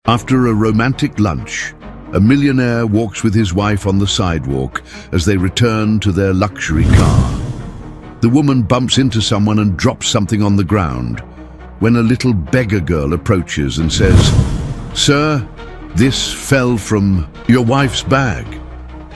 After a romantic lunch, a millionaire walks with his wife on the sidewalk as they return to their luxury car. The woman bumps into someone and drops something on the ground when a little beggar girl approaches and says, "Sir, this fell from your wife's bag."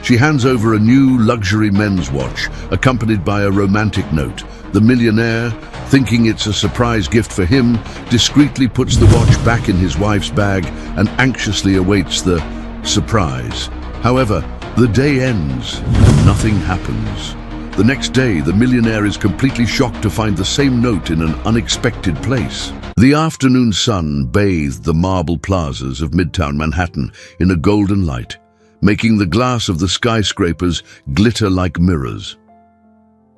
She hands over a new luxury men's watch, accompanied by a romantic note. The millionaire, thinking it's a surprise gift for him, discreetly puts the watch back in his wife's bag and anxiously awaits the surprise. However, the day ends and nothing happens. The next day, the millionaire is completely shocked to find the same note in an unexpected place. The afternoon sun bathed the marble plazas of Midtown Manhattan in a golden light, making the glass of the skyscrapers glitter like mirrors.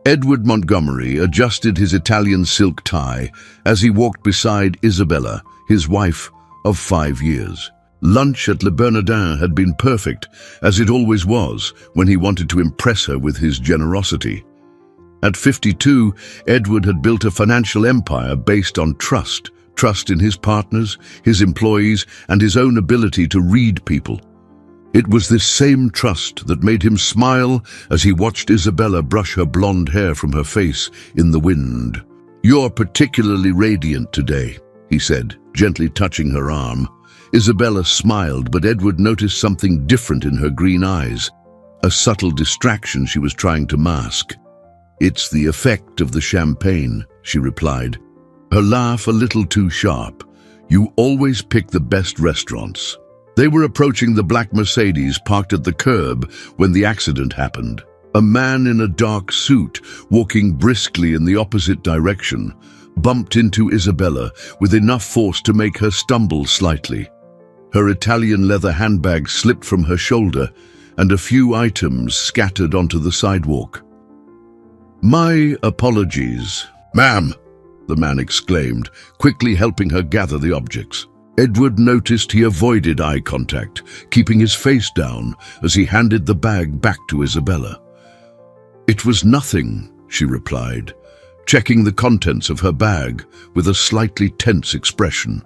Edward Montgomery adjusted his Italian silk tie as he walked beside Isabella, his wife of 5 years. Lunch at Le Bernardin had been perfect, as it always was when he wanted to impress her with his generosity. At 52, Edward had built a financial empire based on trust in his partners, his employees, and his own ability to read people. It was this same trust that made him smile as he watched Isabella brush her blonde hair from her face in the wind. "You're particularly radiant today," he said, gently touching her arm. Isabella smiled, but Edward noticed something different in her green eyes, a subtle distraction she was trying to mask. "It's the effect of the champagne," she replied, her laugh a little too sharp. "You always pick the best restaurants." They were approaching the black Mercedes parked at the curb when the accident happened. A man in a dark suit, walking briskly in the opposite direction, bumped into Isabella with enough force to make her stumble slightly. Her Italian leather handbag slipped from her shoulder, and a few items scattered onto the sidewalk. "My apologies, ma'am," the man exclaimed, quickly helping her gather the objects. Edward noticed he avoided eye contact, keeping his face down as he handed the bag back to Isabella. "It was nothing," she replied, checking the contents of her bag with a slightly tense expression.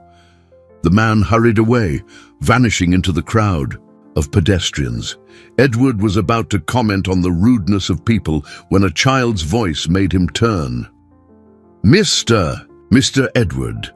The man hurried away, vanishing into the crowd of pedestrians. Edward was about to comment on the rudeness of people when a child's voice made him turn. Mr. Edward."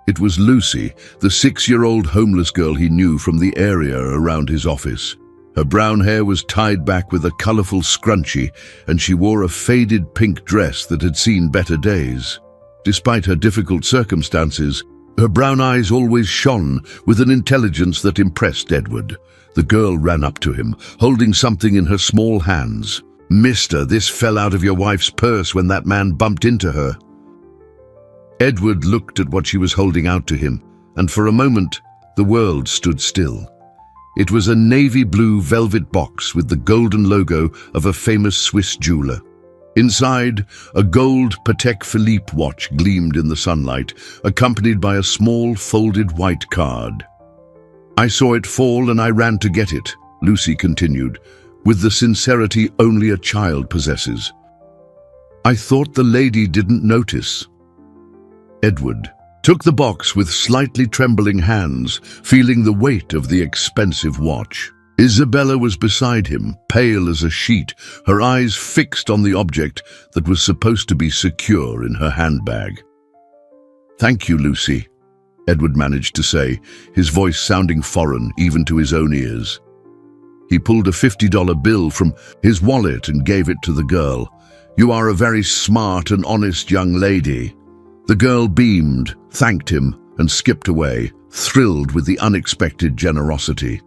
It was Lucy, the 6-year-old homeless girl he knew from the area around his office. Her brown hair was tied back with a colorful scrunchie, and she wore a faded pink dress that had seen better days. Despite her difficult circumstances, her brown eyes always shone with an intelligence that impressed Edward. The girl ran up to him, holding something in her small hands. "Mister, this fell out of your wife's purse when that man bumped into her." Edward looked at what she was holding out to him, and for a moment, the world stood still. It was a navy blue velvet box with the golden logo of a famous Swiss jeweler. Inside, a gold Patek Philippe watch gleamed in the sunlight, accompanied by a small folded white card. "I saw it fall and I ran to get it," Lucy continued, with the sincerity only a child possesses. "I thought the lady didn't notice." Edward took the box with slightly trembling hands, feeling the weight of the expensive watch. Isabella was beside him, pale as a sheet, her eyes fixed on the object that was supposed to be secure in her handbag. "Thank you, Lucy," Edward managed to say, his voice sounding foreign even to his own ears. He pulled a $50 bill from his wallet and gave it to the girl. "You are a very smart and honest young lady." The girl beamed, thanked him, and skipped away, thrilled with the unexpected generosity.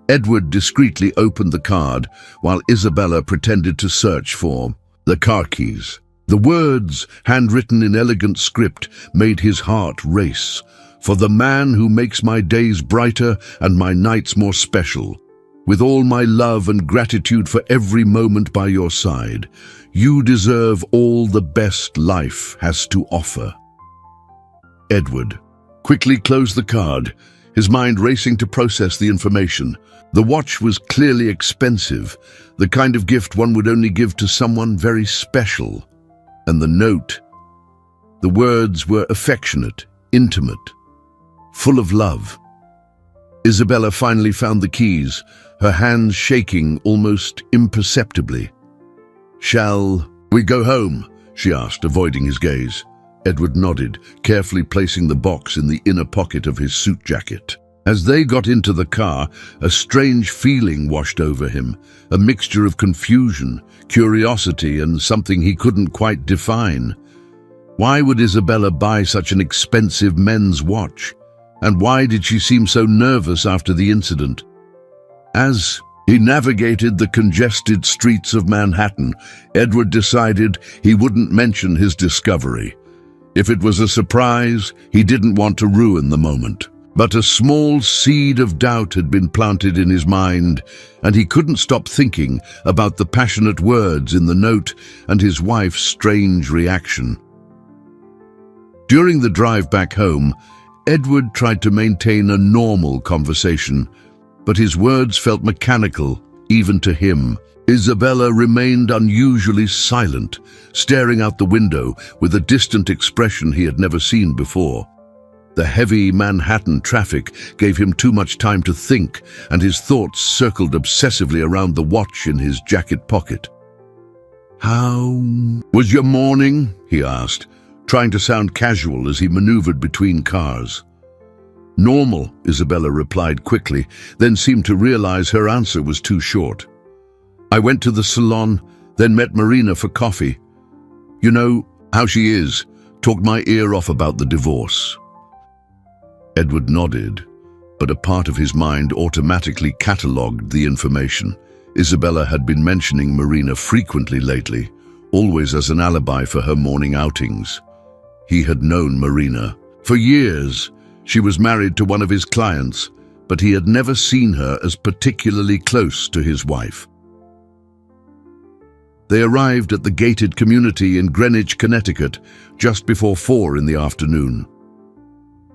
Edward discreetly opened the card while Isabella pretended to search for the car keys. The words, handwritten in elegant script, made his heart race. "For the man who makes my days brighter and my nights more special. With all my love and gratitude for every moment by your side, you deserve all the best life has to offer." Edward quickly closed the card, his mind racing to process the information. The watch was clearly expensive, the kind of gift one would only give to someone very special. And the note, the words were affectionate, intimate, full of love. Isabella finally found the keys, her hands shaking almost imperceptibly. "Shall we go home?" she asked, avoiding his gaze. Edward nodded, carefully placing the box in the inner pocket of his suit jacket. As they got into the car, a strange feeling washed over him, a mixture of confusion, curiosity, and something he couldn't quite define. Why would Isabella buy such an expensive men's watch? And why did she seem so nervous after the incident? As he navigated the congested streets of Manhattan, Edward decided he wouldn't mention his discovery. If it was a surprise, he didn't want to ruin the moment. But a small seed of doubt had been planted in his mind, and he couldn't stop thinking about the passionate words in the note and his wife's strange reaction. During the drive back home, Edward tried to maintain a normal conversation, but his words felt mechanical, even to him. Isabella remained unusually silent, staring out the window with a distant expression he had never seen before. The heavy Manhattan traffic gave him too much time to think, and his thoughts circled obsessively around the watch in his jacket pocket. "How was your morning?" he asked, trying to sound casual as he maneuvered between cars. "Normal," Isabella replied quickly, then seemed to realize her answer was too short. "I went to the salon, then met Marina for coffee. You know how she is, talked my ear off about the divorce." Edward nodded, but a part of his mind automatically catalogued the information. Isabella had been mentioning Marina frequently lately, always as an alibi for her morning outings. He had known Marina. For years, she was married to one of his clients, but he had never seen her as particularly close to his wife. They arrived at the gated community in Greenwich, Connecticut, just before 4 in the afternoon.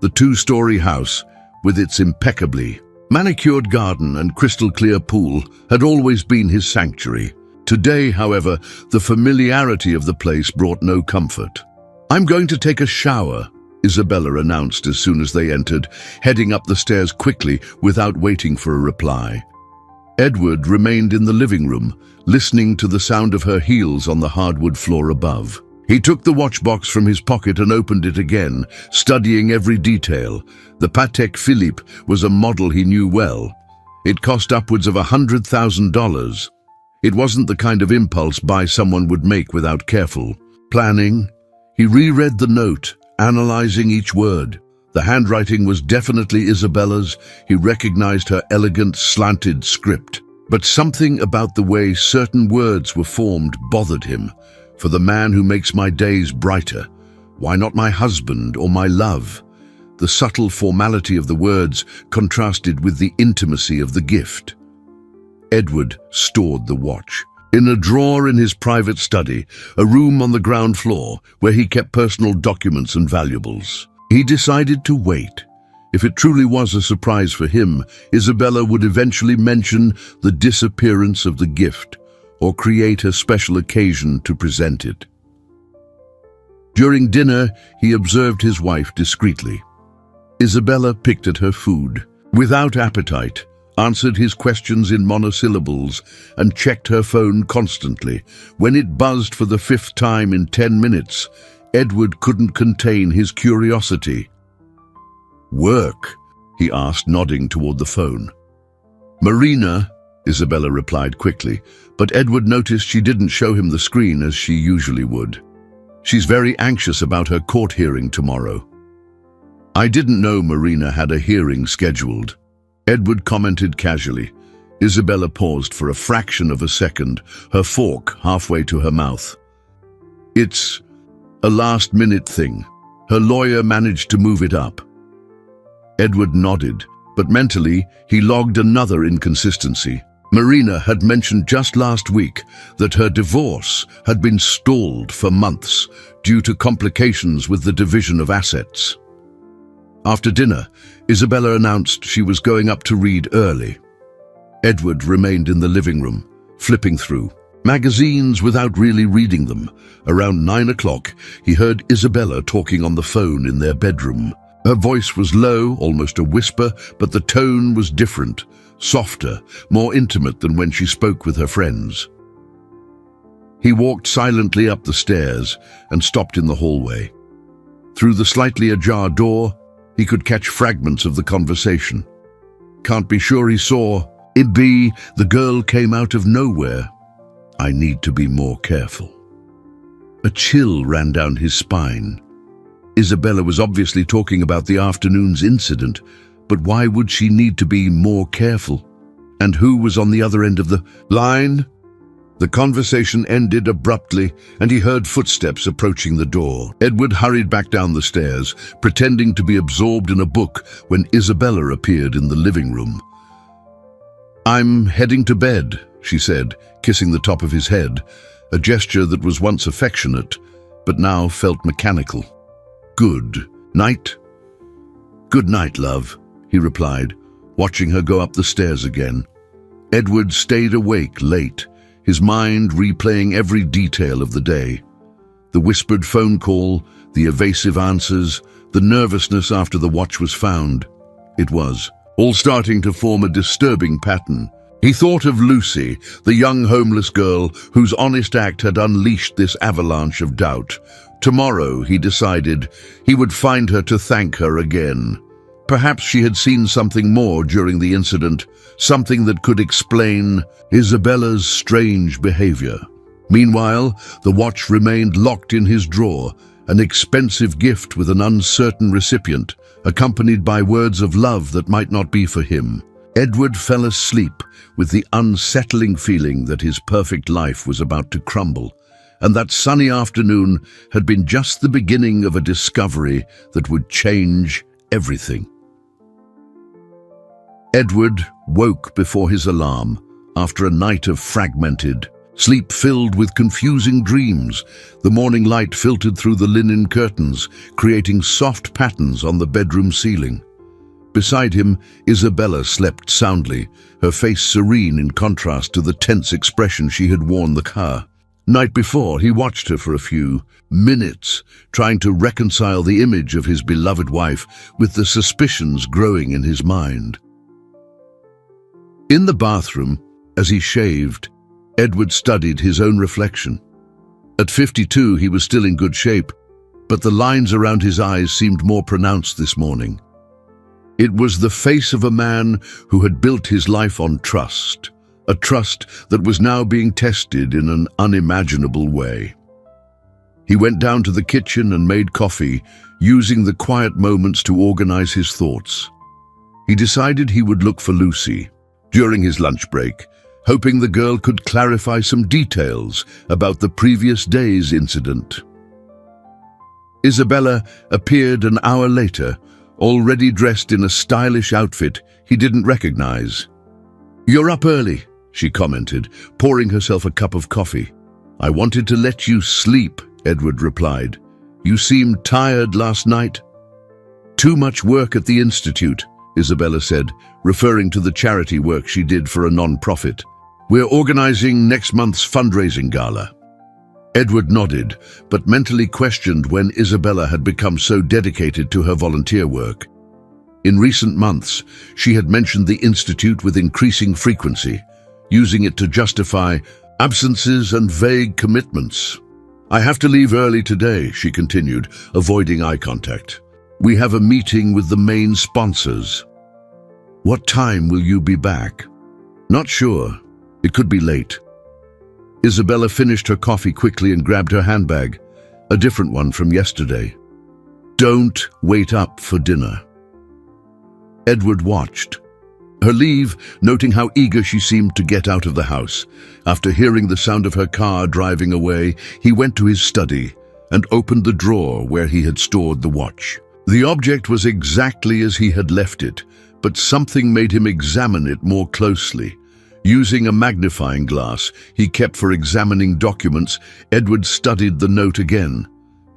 The two-story house, with its impeccably manicured garden and crystal-clear pool, had always been his sanctuary. Today, however, the familiarity of the place brought no comfort. "I'm going to take a shower," Isabella announced as soon as they entered, heading up the stairs quickly without waiting for a reply. Edward remained in the living room, listening to the sound of her heels on the hardwood floor above. He took the watch box from his pocket and opened it again, studying every detail. The Patek Philippe was a model he knew well. It cost upwards of $100,000. It wasn't the kind of impulse buy someone would make without careful planning. He reread the note, analyzing each word. The handwriting was definitely Isabella's. He recognized her elegant, slanted script. But something about the way certain words were formed bothered him. "For the man who makes my days brighter. Why not my husband or my love?" The subtle formality of the words contrasted with the intimacy of the gift. Edward stored the watch in a drawer in his private study, a room on the ground floor where he kept personal documents and valuables. He decided to wait. If it truly was a surprise for him, Isabella would eventually mention the disappearance of the gift or create a special occasion to present it. During dinner, he observed his wife discreetly. Isabella picked at her food, without appetite, answered his questions in monosyllables, and checked her phone constantly. When it buzzed for the 5th time in 10 minutes, Edward couldn't contain his curiosity. "Work?" he asked, nodding toward the phone. "Marina," Isabella replied quickly, but Edward noticed she didn't show him the screen as she usually would. "She's very anxious about her court hearing tomorrow." "I didn't know Marina had a hearing scheduled," Edward commented casually. Isabella paused for a fraction of a second, her fork halfway to her mouth. "It's a last-minute thing. Her lawyer managed to move it up." Edward nodded, but mentally he logged another inconsistency. Marina had mentioned just last week that her divorce had been stalled for months due to complications with the division of assets. After dinner, Isabella announced she was going up to read early. Edward remained in the living room, flipping through magazines without really reading them. Around 9 o'clock, he heard Isabella talking on the phone in their bedroom. Her voice was low, almost a whisper, but the tone was different, softer, more intimate than when she spoke with her friends. He walked silently up the stairs and stopped in the hallway. Through the slightly ajar door, he could catch fragments of the conversation. Can't be sure he saw. The girl came out of nowhere. I need to be more careful. A chill ran down his spine. Isabella was obviously talking about the afternoon's incident, but why would she need to be more careful? And who was on the other end of the line? The conversation ended abruptly, and he heard footsteps approaching the door. Edward hurried back down the stairs, pretending to be absorbed in a book when Isabella appeared in the living room. "I'm heading to bed," she said, kissing the top of his head, a gesture that was once affectionate, but now felt mechanical. "Good night." "Good night, love," he replied, watching her go up the stairs again. Edward stayed awake late, his mind replaying every detail of the day. The whispered phone call, the evasive answers, the nervousness after the watch was found. It was all starting to form a disturbing pattern. He thought of Lucy, the young homeless girl whose honest act had unleashed this avalanche of doubt. Tomorrow, he decided, he would find her to thank her again. Perhaps she had seen something more during the incident, something that could explain Isabella's strange behavior. Meanwhile, the watch remained locked in his drawer, an expensive gift with an uncertain recipient, accompanied by words of love that might not be for him. Edward fell asleep with the unsettling feeling that his perfect life was about to crumble, and that sunny afternoon had been just the beginning of a discovery that would change everything. Edward woke before his alarm after a night of fragmented sleep filled with confusing dreams. The morning light filtered through the linen curtains, creating soft patterns on the bedroom ceiling. Beside him, Isabella slept soundly, her face serene in contrast to the tense expression she had worn the car. Night before, he watched her for a few minutes, trying to reconcile the image of his beloved wife with the suspicions growing in his mind. In the bathroom, as he shaved, Edward studied his own reflection. At 52, he was still in good shape, but the lines around his eyes seemed more pronounced this morning. It was the face of a man who had built his life on trust, a trust that was now being tested in an unimaginable way. He went down to the kitchen and made coffee, using the quiet moments to organize his thoughts. He decided he would look for Lucy during his lunch break, hoping the girl could clarify some details about the previous day's incident. Isabella appeared an hour later, already dressed in a stylish outfit he didn't recognize. "You're up early," she commented, pouring herself a cup of coffee. "I wanted to let you sleep," Edward replied. "You seemed tired last night." "Too much work at the Institute," Isabella said, referring to the charity work she did for a non-profit. "We're organizing next month's fundraising gala." Edward nodded, but mentally questioned when Isabella had become so dedicated to her volunteer work. In recent months, she had mentioned the Institute with increasing frequency, using it to justify absences and vague commitments. "I have to leave early today," she continued, avoiding eye contact. "We have a meeting with the main sponsors." "What time will you be back?" "Not sure. It could be late." Isabella finished her coffee quickly and grabbed her handbag, a different one from yesterday. "Don't wait up for dinner." Edward watched her leave, noting how eager she seemed to get out of the house. After hearing the sound of her car driving away, he went to his study and opened the drawer where he had stored the watch. The object was exactly as he had left it, but something made him examine it more closely. Using a magnifying glass he kept for examining documents, Edward studied the note again.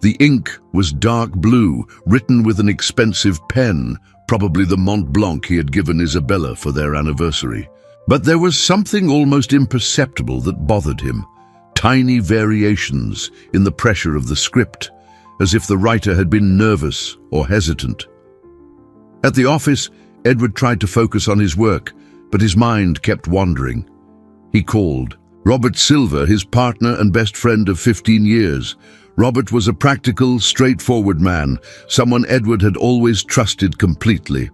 The ink was dark blue, written with an expensive pen, probably the Mont Blanc he had given Isabella for their anniversary. But there was something almost imperceptible that bothered him. Tiny variations in the pressure of the script, as if the writer had been nervous or hesitant. At the office, Edward tried to focus on his work, but his mind kept wandering. He called Robert Silver, his partner and best friend of 15 years. Robert was a practical, straightforward man, someone Edward had always trusted completely.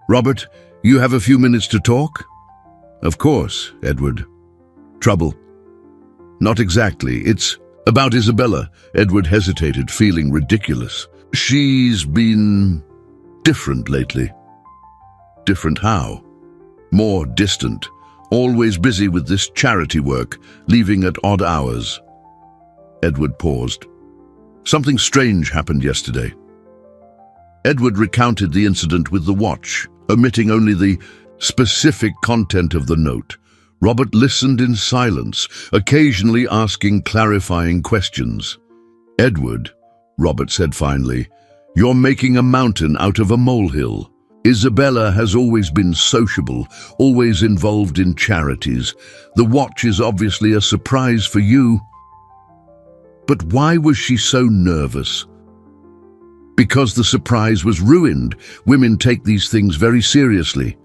"Robert, you have a few minutes to talk?" "Of course, Edward." "Trouble?" "Not exactly. It's about Isabella." Edward hesitated, feeling ridiculous. "She's been different lately." "Different how?" "More distant. Always busy with this charity work, leaving at odd hours." Edward paused. "Something strange happened yesterday." Edward recounted the incident with the watch, omitting only the specific content of the note. Robert listened in silence, occasionally asking clarifying questions. "Edward," Robert said finally, "you're making a mountain out of a molehill. Isabella has always been sociable, always involved in charities. The watch is obviously a surprise for you." "But why was she so nervous?" "Because the surprise was ruined. Women take these things very seriously."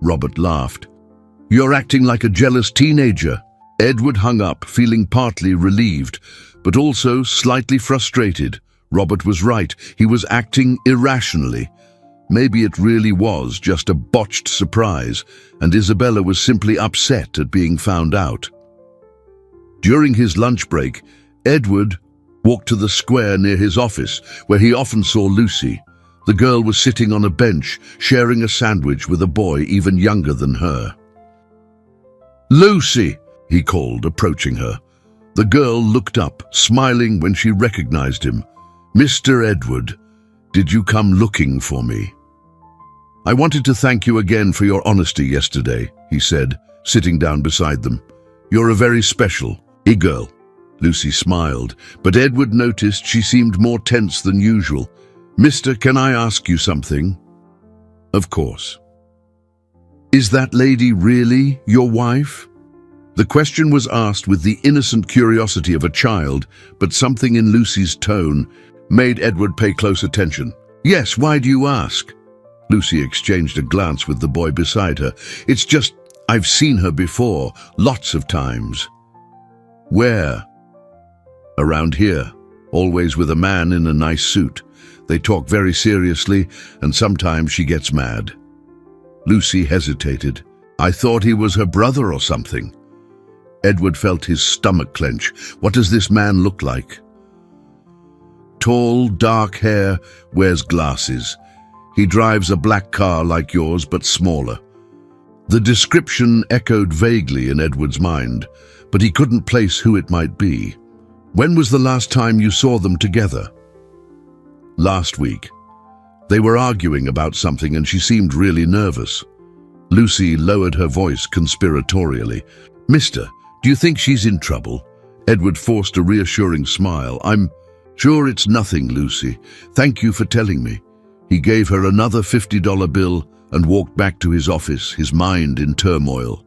Robert laughed. "You're acting like a jealous teenager." Edward hung up, feeling partly relieved, but also slightly frustrated. Robert was right. He was acting irrationally. Maybe it really was just a botched surprise, and Isabella was simply upset at being found out. During his lunch break, Edward walked to the square near his office, where he often saw Lucy. The girl was sitting on a bench, sharing a sandwich with a boy even younger than her. "Lucy!" he called, approaching her. The girl looked up, smiling when she recognized him. "Mr. Edward, did you come looking for me?" "I wanted to thank you again for your honesty yesterday," he said, sitting down beside them. "You're a very special girl." Lucy smiled, but Edward noticed she seemed more tense than usual. "Mister, can I ask you something?" "Of course." "Is that lady really your wife?" The question was asked with the innocent curiosity of a child, but something in Lucy's tone made Edward pay close attention. "Yes, why do you ask?" Lucy exchanged a glance with the boy beside her. "It's just, I've seen her before, lots of times." "Where?" "Around here, always with a man in a nice suit. They talk very seriously, and sometimes she gets mad." Lucy hesitated. "I thought he was her brother or something." Edward felt his stomach clench. "What does this man look like?" "Tall, dark hair, wears glasses. He drives a black car like yours, but smaller." The description echoed vaguely in Edward's mind, but he couldn't place who it might be. "When was the last time you saw them together?" "Last week. They were arguing about something and she seemed really nervous." Lucy lowered her voice conspiratorially. "Mister, do you think she's in trouble?" Edward forced a reassuring smile. "I'm sure it's nothing, Lucy. Thank you for telling me." He gave her another $50 bill and walked back to his office, his mind in turmoil.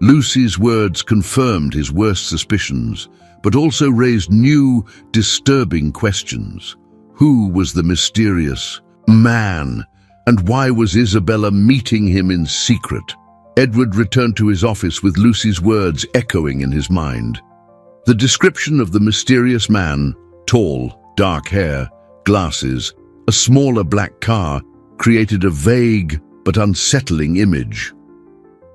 Lucy's words confirmed his worst suspicions, but also raised new, disturbing questions. Who was the mysterious man, and why was Isabella meeting him in secret? Edward returned to his office with Lucy's words echoing in his mind. The description of the mysterious man, tall, dark hair, glasses, a smaller black car, created a vague but unsettling image.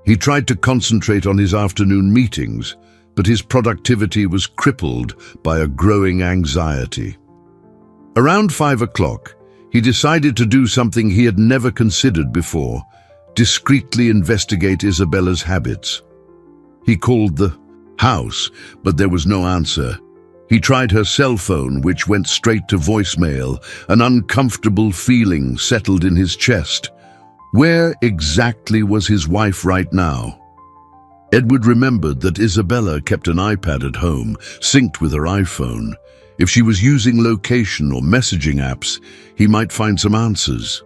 He tried to concentrate on his afternoon meetings, but his productivity was crippled by a growing anxiety. Around 5 o'clock, he decided to do something he had never considered before: discreetly investigate Isabella's habits. He called the house, but there was no answer. He tried her cell phone, which went straight to voicemail. An uncomfortable feeling settled in his chest. Where exactly was his wife right now? Edward remembered that Isabella kept an iPad at home, synced with her iPhone. If she was using location or messaging apps, he might find some answers.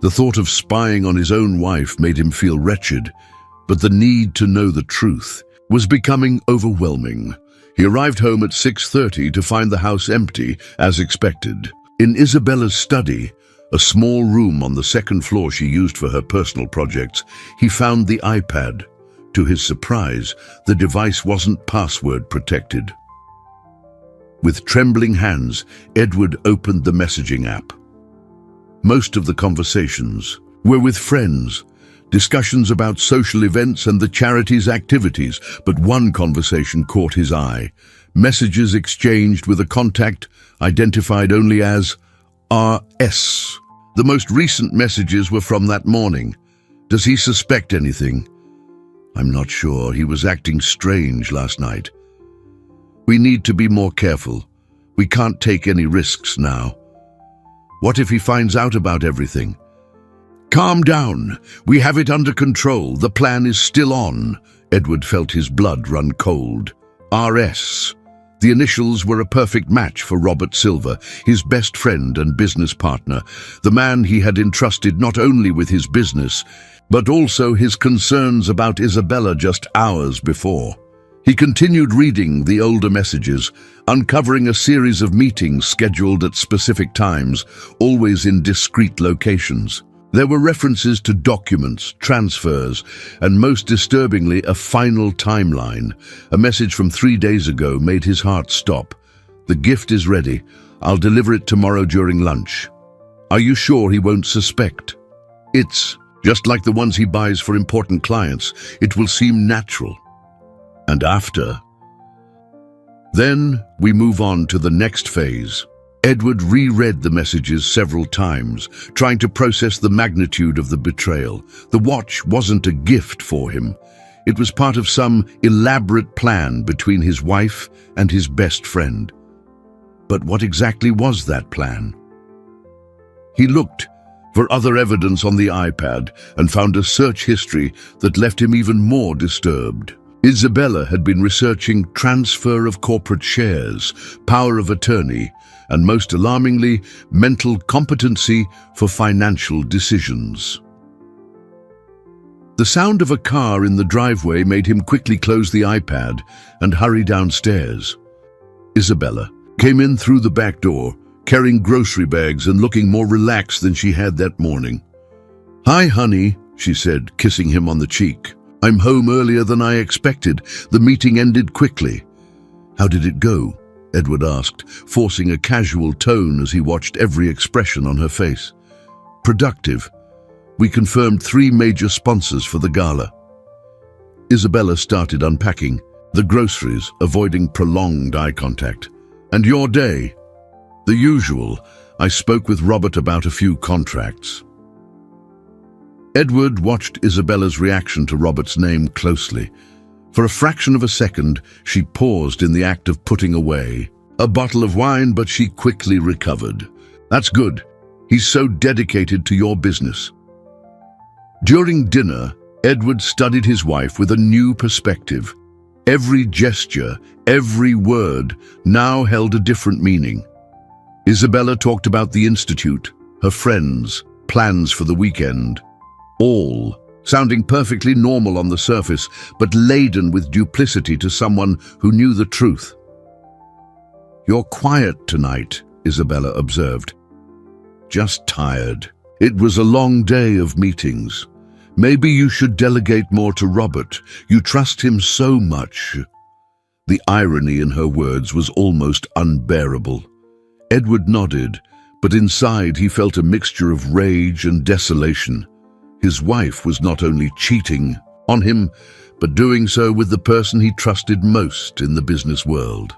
The thought of spying on his own wife made him feel wretched, but the need to know the truth was becoming overwhelming. He arrived home at 6:30 to find the house empty, as expected. In Isabella's study, A small room on the second floor she used for her personal projects. He found the iPad. To his surprise, the device wasn't password protected. With trembling hands, Edward opened the messaging app. Most of the conversations were with friends, discussions about social events and the charity's activities, but one conversation caught his eye. Messages exchanged with a contact identified only as RS. The most recent messages were from that morning. Does he suspect anything? I'm not sure. He was acting strange last night. We need to be more careful. We can't take any risks now. What if he finds out about everything? Calm down. We have it under control. The plan is still on. Edward felt his blood run cold. RS. The initials were a perfect match for Robert Silver, his best friend and business partner, the man he had entrusted not only with his business, but also his concerns about Isabella just hours before. He continued reading the older messages, uncovering a series of meetings scheduled at specific times, always in discreet locations. There were references to documents, transfers, and most disturbingly, a final timeline. A message from 3 days ago made his heart stop. The gift is ready. I'll deliver it tomorrow during lunch. Are you sure he won't suspect? It's just like the ones he buys for important clients. It will seem natural. And after? Then we move on to the next phase. Edward reread the messages several times, trying to process the magnitude of the betrayal. The watch wasn't a gift for him. It was part of some elaborate plan between his wife and his best friend. But what exactly was that plan? He looked for other evidence on the iPad and found a search history that left him even more disturbed. Isabella had been researching transfer of corporate shares, power of attorney, and most alarmingly, mental competency for financial decisions. The sound of a car in the driveway made him quickly close the iPad and hurry downstairs. Isabella came in through the back door, carrying grocery bags and looking more relaxed than she had that morning. "Hi, honey," she said, kissing him on the cheek. "I'm home earlier than I expected. The meeting ended quickly." "How did it go?" Edward asked, forcing a casual tone as he watched every expression on her face. "Productive. We confirmed 3 major sponsors for the gala." Isabella started unpacking the groceries, avoiding prolonged eye contact. "And your day?" "The usual. I spoke with Robert about a few contracts." Edward watched Isabella's reaction to Robert's name closely. For a fraction of a second, she paused in the act of putting away a bottle of wine, but she quickly recovered. "That's good. He's so dedicated to your business." During dinner, Edward studied his wife with a new perspective. Every gesture, every word, now held a different meaning. Isabella talked about the institute, her friends, plans for the weekend. All sounding perfectly normal on the surface, but laden with duplicity to someone who knew the truth. "You're quiet tonight," Isabella observed. "Just tired. It was a long day of meetings. Maybe you should delegate more to Robert. You trust him so much." The irony in her words was almost unbearable. Edward nodded, but inside he felt a mixture of rage and desolation. His wife was not only cheating on him, but doing so with the person he trusted most in the business world.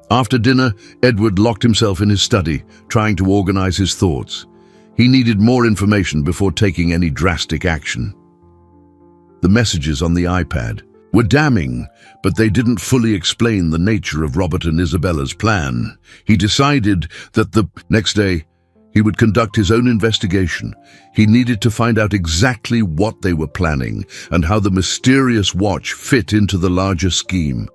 After dinner, Edward locked himself in his study, trying to organize his thoughts. He needed more information before taking any drastic action. The messages on the iPad were damning, but they didn't fully explain the nature of Robert and Isabella's plan. He decided that the next day, he would conduct his own investigation. He needed to find out exactly what they were planning and how the mysterious watch fit into the larger scheme.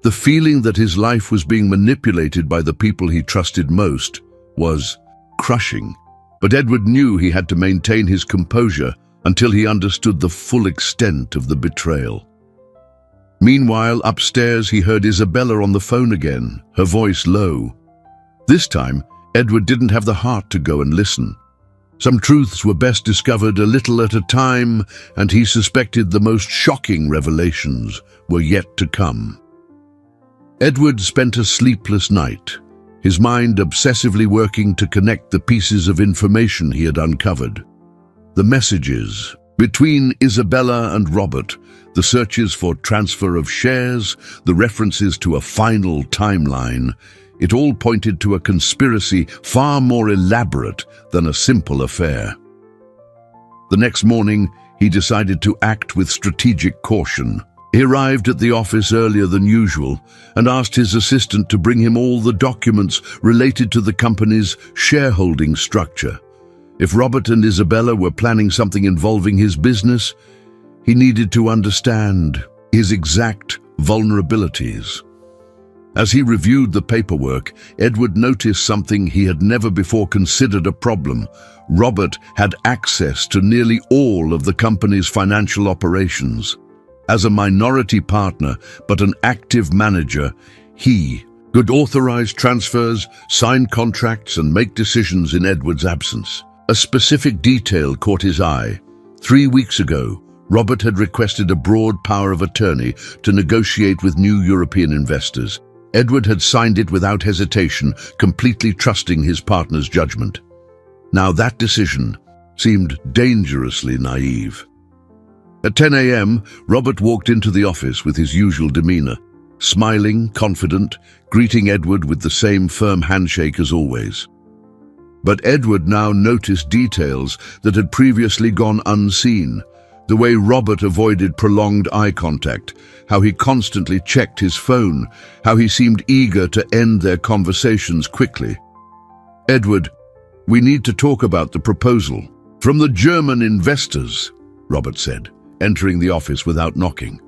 The feeling that his life was being manipulated by the people he trusted most was crushing. But Edward knew he had to maintain his composure until he understood the full extent of the betrayal. Meanwhile, upstairs, he heard Isabella on the phone again, her voice low. This time, Edward didn't have the heart to go and listen. Some truths were best discovered a little at a time, and he suspected the most shocking revelations were yet to come. Edward spent a sleepless night, his mind obsessively working to connect the pieces of information he had uncovered. The messages between Isabella and Robert, the searches for transfer of shares, the references to a final timeline, it all pointed to a conspiracy far more elaborate than a simple affair. The next morning, he decided to act with strategic caution. He arrived at the office earlier than usual and asked his assistant to bring him all the documents related to the company's shareholding structure. If Robert and Isabella were planning something involving his business, he needed to understand his exact vulnerabilities. As he reviewed the paperwork, Edward noticed something he had never before considered a problem. Robert had access to nearly all of the company's financial operations. As a minority partner, but an active manager, he could authorize transfers, sign contracts, and make decisions in Edward's absence. A specific detail caught his eye. 3 weeks ago, Robert had requested a broad power of attorney to negotiate with new European investors. Edward had signed it without hesitation, completely trusting his partner's judgment. Now that decision seemed dangerously naive. At 10 a.m., Robert walked into the office with his usual demeanor, smiling, confident, greeting Edward with the same firm handshake as always. But Edward now noticed details that had previously gone unseen. The way Robert avoided prolonged eye contact, how he constantly checked his phone, how he seemed eager to end their conversations quickly. "Edward, we need to talk about the proposal from the German investors," Robert said, entering the office without knocking.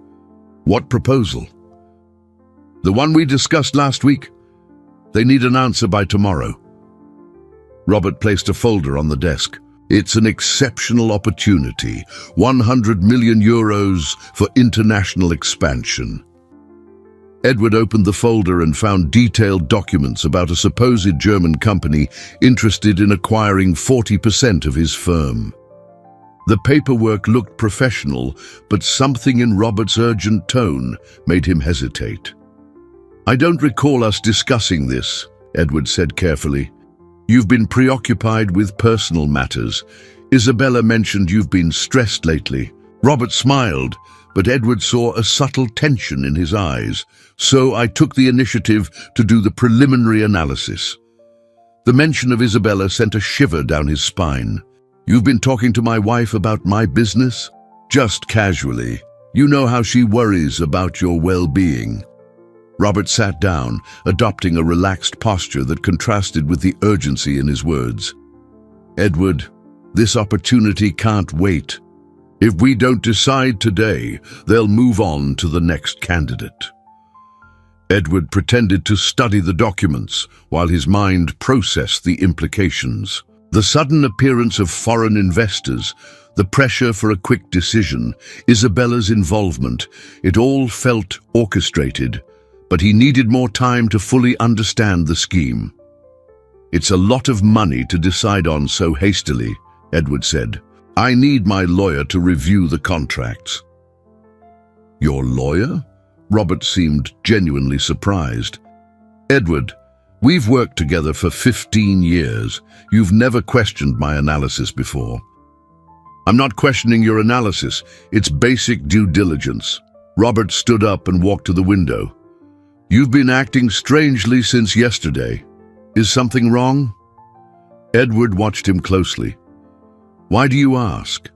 "What proposal?" "The one we discussed last week. They need an answer by tomorrow." Robert placed a folder on the desk. "It's an exceptional opportunity, 100 million euros for international expansion." Edward opened the folder and found detailed documents about a supposed German company interested in acquiring 40% of his firm. The paperwork looked professional, but something in Robert's urgent tone made him hesitate. "I don't recall us discussing this," Edward said carefully. "You've been preoccupied with personal matters. Isabella mentioned you've been stressed lately." Robert smiled, but Edward saw a subtle tension in his eyes. "So I took the initiative to do the preliminary analysis." The mention of Isabella sent a shiver down his spine. "You've been talking to my wife about my business?" "Just casually. You know how she worries about your well-being." Robert sat down, adopting a relaxed posture that contrasted with the urgency in his words. "Edward, this opportunity can't wait. If we don't decide today, they'll move on to the next candidate." Edward pretended to study the documents while his mind processed the implications. The sudden appearance of foreign investors, the pressure for a quick decision, Isabella's involvement, it all felt orchestrated, but he needed more time to fully understand the scheme. "It's a lot of money to decide on so hastily," Edward said. "I need my lawyer to review the contracts." "Your lawyer?" Robert seemed genuinely surprised. "Edward, we've worked together for 15 years. You've never questioned my analysis before." "I'm not questioning your analysis. It's basic due diligence." Robert stood up and walked to the window. "You've been acting strangely since yesterday. Is something wrong?" Edward watched him closely. "Why do you ask?"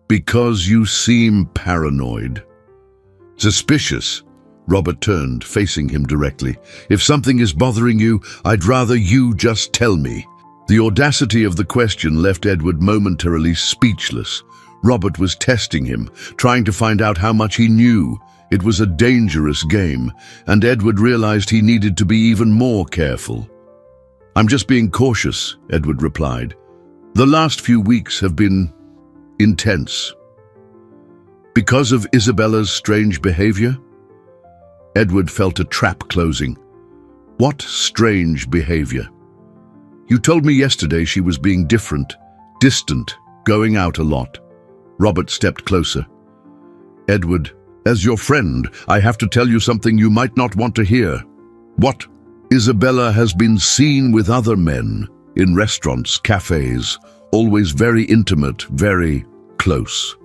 "Because you seem paranoid." "Suspicious?" Robert turned, facing him directly. "If something is bothering you, I'd rather you just tell me." The audacity of the question left Edward momentarily speechless. Robert was testing him, trying to find out how much he knew. It was a dangerous game, and Edward realized he needed to be even more careful. "I'm just being cautious," Edward replied. "The last few weeks have been intense." "Because of Isabella's strange behavior?" Edward felt a trap closing. "What strange behavior?" You told me yesterday she was being different, distant, going out a lot. Robert stepped closer. Edward, as your friend, I have to tell you something you might not want to hear. What? Isabella has been seen with other men, in restaurants, cafes, always very intimate, very close.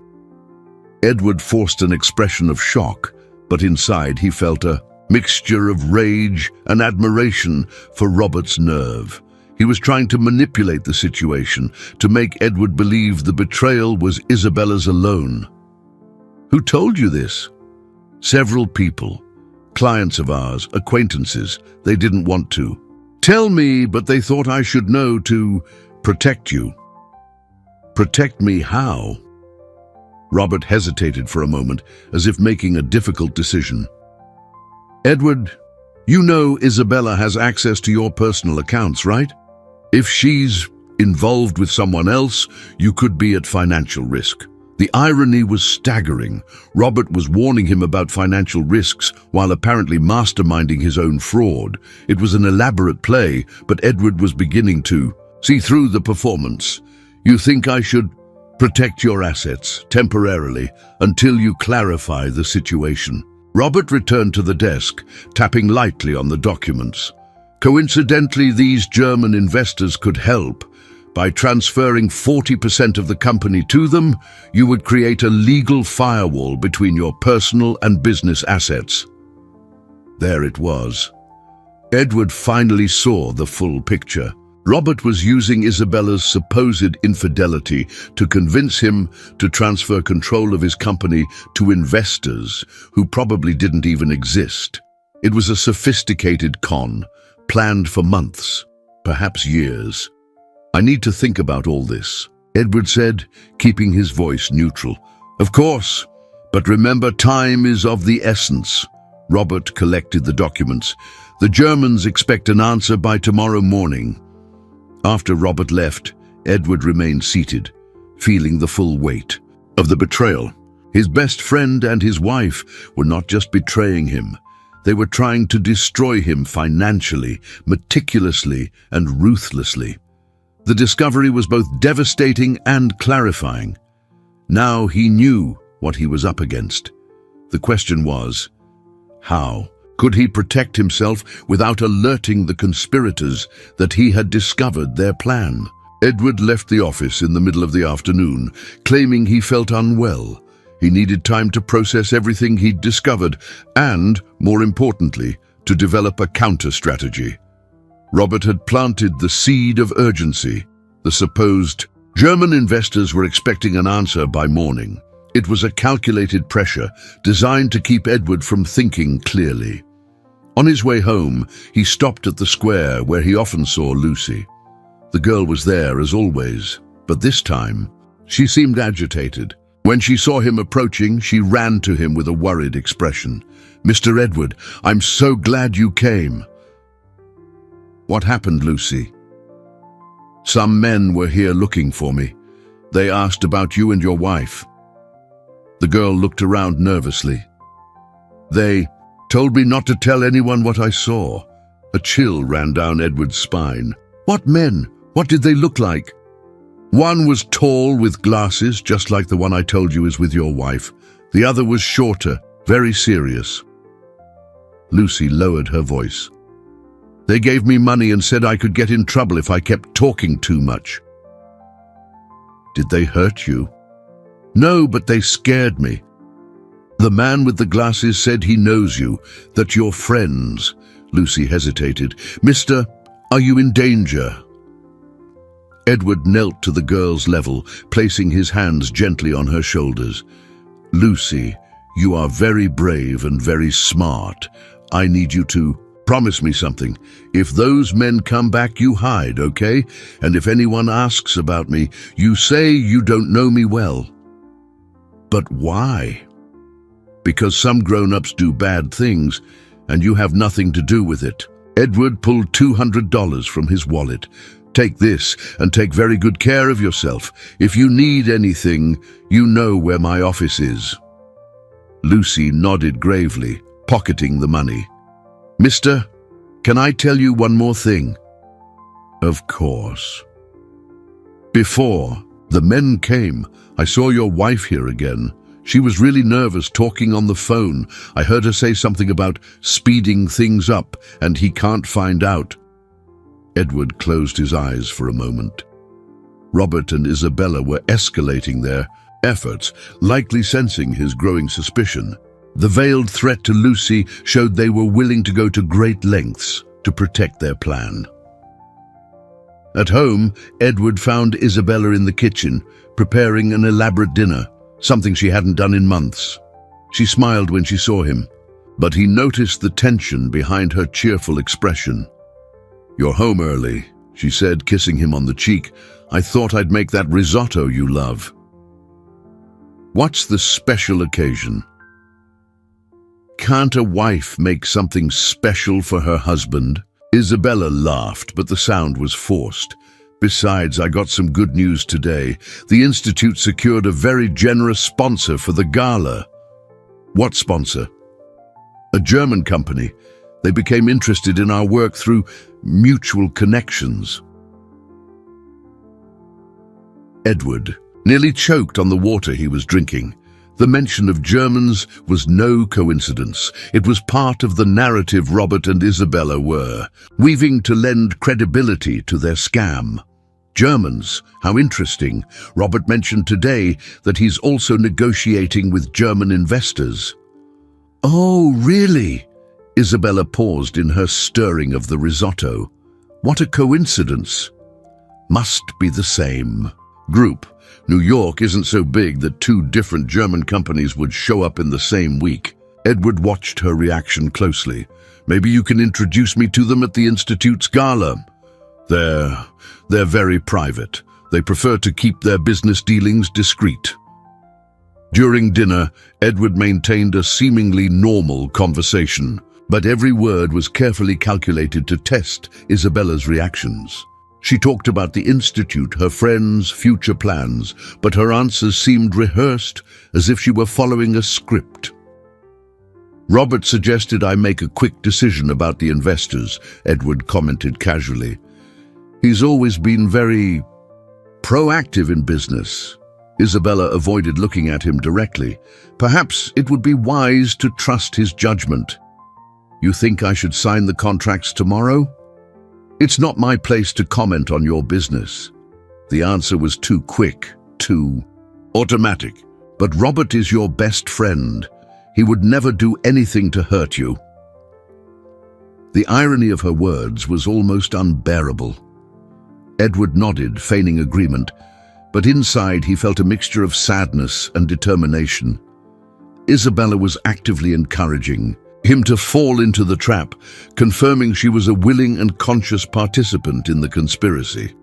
Edward forced an expression of shock, but inside he felt a mixture of rage and admiration for Robert's nerve. He was trying to manipulate the situation, to make Edward believe the betrayal was Isabella's alone. Who told you this? Several people. Clients of ours, acquaintances. They didn't want to tell me, but they thought I should know to protect you. Protect me how? Robert hesitated for a moment, as if making a difficult decision. Edward, you know Isabella has access to your personal accounts, right? If she's involved with someone else, you could be at financial risk. The irony was staggering. Robert was warning him about financial risks while apparently masterminding his own fraud. It was an elaborate play, but Edward was beginning to see through the performance. You think I should protect your assets temporarily until you clarify the situation. Robert returned to the desk, tapping lightly on the documents. Coincidentally, these German investors could help. By transferring 40% of the company to them, you would create a legal firewall between your personal and business assets. There it was. Edward finally saw the full picture. Robert was using Isabella's supposed infidelity to convince him to transfer control of his company to investors who probably didn't even exist. It was a sophisticated con, planned for months, perhaps years. I need to think about all this, Edward said, keeping his voice neutral. Of course, but remember, time is of the essence. Robert collected the documents. The Germans expect an answer by tomorrow morning. After Robert left, Edward remained seated, feeling the full weight of the betrayal. His best friend and his wife were not just betraying him. They were trying to destroy him financially, meticulously, and ruthlessly. The discovery was both devastating and clarifying. Now he knew what he was up against. The question was, how could he protect himself without alerting the conspirators that he had discovered their plan? Edward left the office in the middle of the afternoon, claiming he felt unwell. He needed time to process everything he'd discovered and, more importantly, to develop a counter-strategy. Robert had planted the seed of urgency. The supposed German investors were expecting an answer by morning. It was a calculated pressure designed to keep Edward from thinking clearly. On his way home, he stopped at the square where he often saw Lucy. The girl was there as always, but this time, she seemed agitated. When she saw him approaching, she ran to him with a worried expression. "Mr. Edward, I'm so glad you came." "What happened, Lucy?" "Some men were here looking for me. They asked about you and your wife." The girl looked around nervously. "They told me not to tell anyone what I saw." A chill ran down Edward's spine. "What men? What did they look like?" "One was tall with glasses, just like the one I told you is with your wife. The other was shorter, very serious." Lucy lowered her voice. "They gave me money and said I could get in trouble if I kept talking too much." "Did they hurt you?" "No, but they scared me." "The man with the glasses said he knows you, that you're friends." Lucy hesitated. "Mister, are you in danger?" Edward knelt to the girl's level, placing his hands gently on her shoulders. "Lucy, you are very brave and very smart. I need you to promise me something. If those men come back, you hide, okay? And if anyone asks about me, you say you don't know me well." "But why?" "Because some grown-ups do bad things, and you have nothing to do with it." Edward pulled $200 from his wallet. "Take this, and take very good care of yourself. If you need anything, you know where my office is." Lucy nodded gravely, pocketing the money. "Mister, can I tell you one more thing?" Of course. Before the men came, I saw your wife here again. She was really nervous talking on the phone. I heard her say something about speeding things up, and he can't find out. Edward closed his eyes for a moment. Robert and Isabella were escalating their efforts, likely sensing his growing suspicion. The veiled threat to Lucy showed they were willing to go to great lengths to protect their plan. At home, Edward found Isabella in the kitchen, preparing an elaborate dinner, something she hadn't done in months. She smiled when she saw him, but he noticed the tension behind her cheerful expression. "You're home early," she said, kissing him on the cheek. "I thought I'd make that risotto you love." "What's the special occasion?" "Can't a wife make something special for her husband?" Isabella laughed, but the sound was forced. "Besides, I got some good news today. The Institute secured a very generous sponsor for the gala." "What sponsor?" "A German company. They became interested in our work through mutual connections." Edward nearly choked on the water he was drinking. The mention of Germans was no coincidence. It was part of the narrative Robert and Isabella were weaving to lend credibility to their scam. Germans, how interesting. Robert mentioned today that he's also negotiating with German investors. "Oh, really?" Isabella paused in her stirring of the risotto. "What a coincidence." "Must be the same group. New York isn't so big that two different German companies would show up in the same week." Edward watched her reaction closely. "Maybe you can introduce me to them at the Institute's gala." They're very private. They prefer to keep their business dealings discreet." During dinner, Edward maintained a seemingly normal conversation, but every word was carefully calculated to test Isabella's reactions. She talked about the Institute, her friends, future plans, but her answers seemed rehearsed, as if she were following a script. "Robert suggested I make a quick decision about the investors," Edward commented casually. "He's always been very proactive in business." Isabella avoided looking at him directly. "Perhaps it would be wise to trust his judgment." "You think I should sign the contracts tomorrow?" "It's not my place to comment on your business." The answer was too quick, too automatic. "But Robert is your best friend. He would never do anything to hurt you." The irony of her words was almost unbearable. Edward nodded, feigning agreement, but inside he felt a mixture of sadness and determination. Isabella was actively encouraging him to fall into the trap, confirming she was a willing and conscious participant in the conspiracy.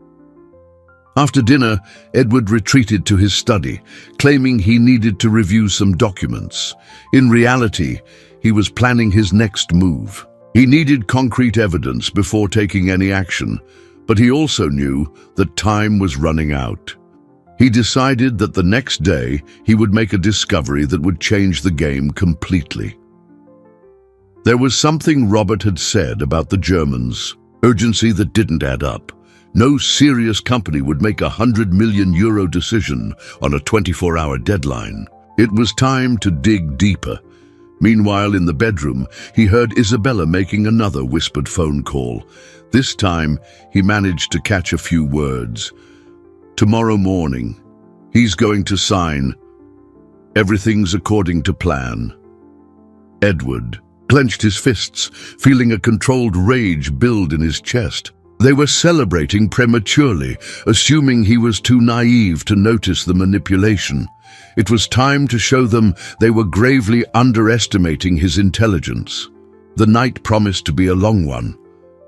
After dinner, Edward retreated to his study, claiming he needed to review some documents. In reality, he was planning his next move. He needed concrete evidence before taking any action, but he also knew that time was running out. He decided that the next day he would make a discovery that would change the game completely. There was something Robert had said about the Germans, urgency that didn't add up. No serious company would make a €100 million decision on a 24-hour deadline. It was time to dig deeper. Meanwhile, in the bedroom, he heard Isabella making another whispered phone call. This time, he managed to catch a few words. "Tomorrow morning, he's going to sign. Everything's according to plan." Edward clenched his fists, feeling a controlled rage build in his chest. They were celebrating prematurely, assuming he was too naive to notice the manipulation. It was time to show them they were gravely underestimating his intelligence. The night promised to be a long one.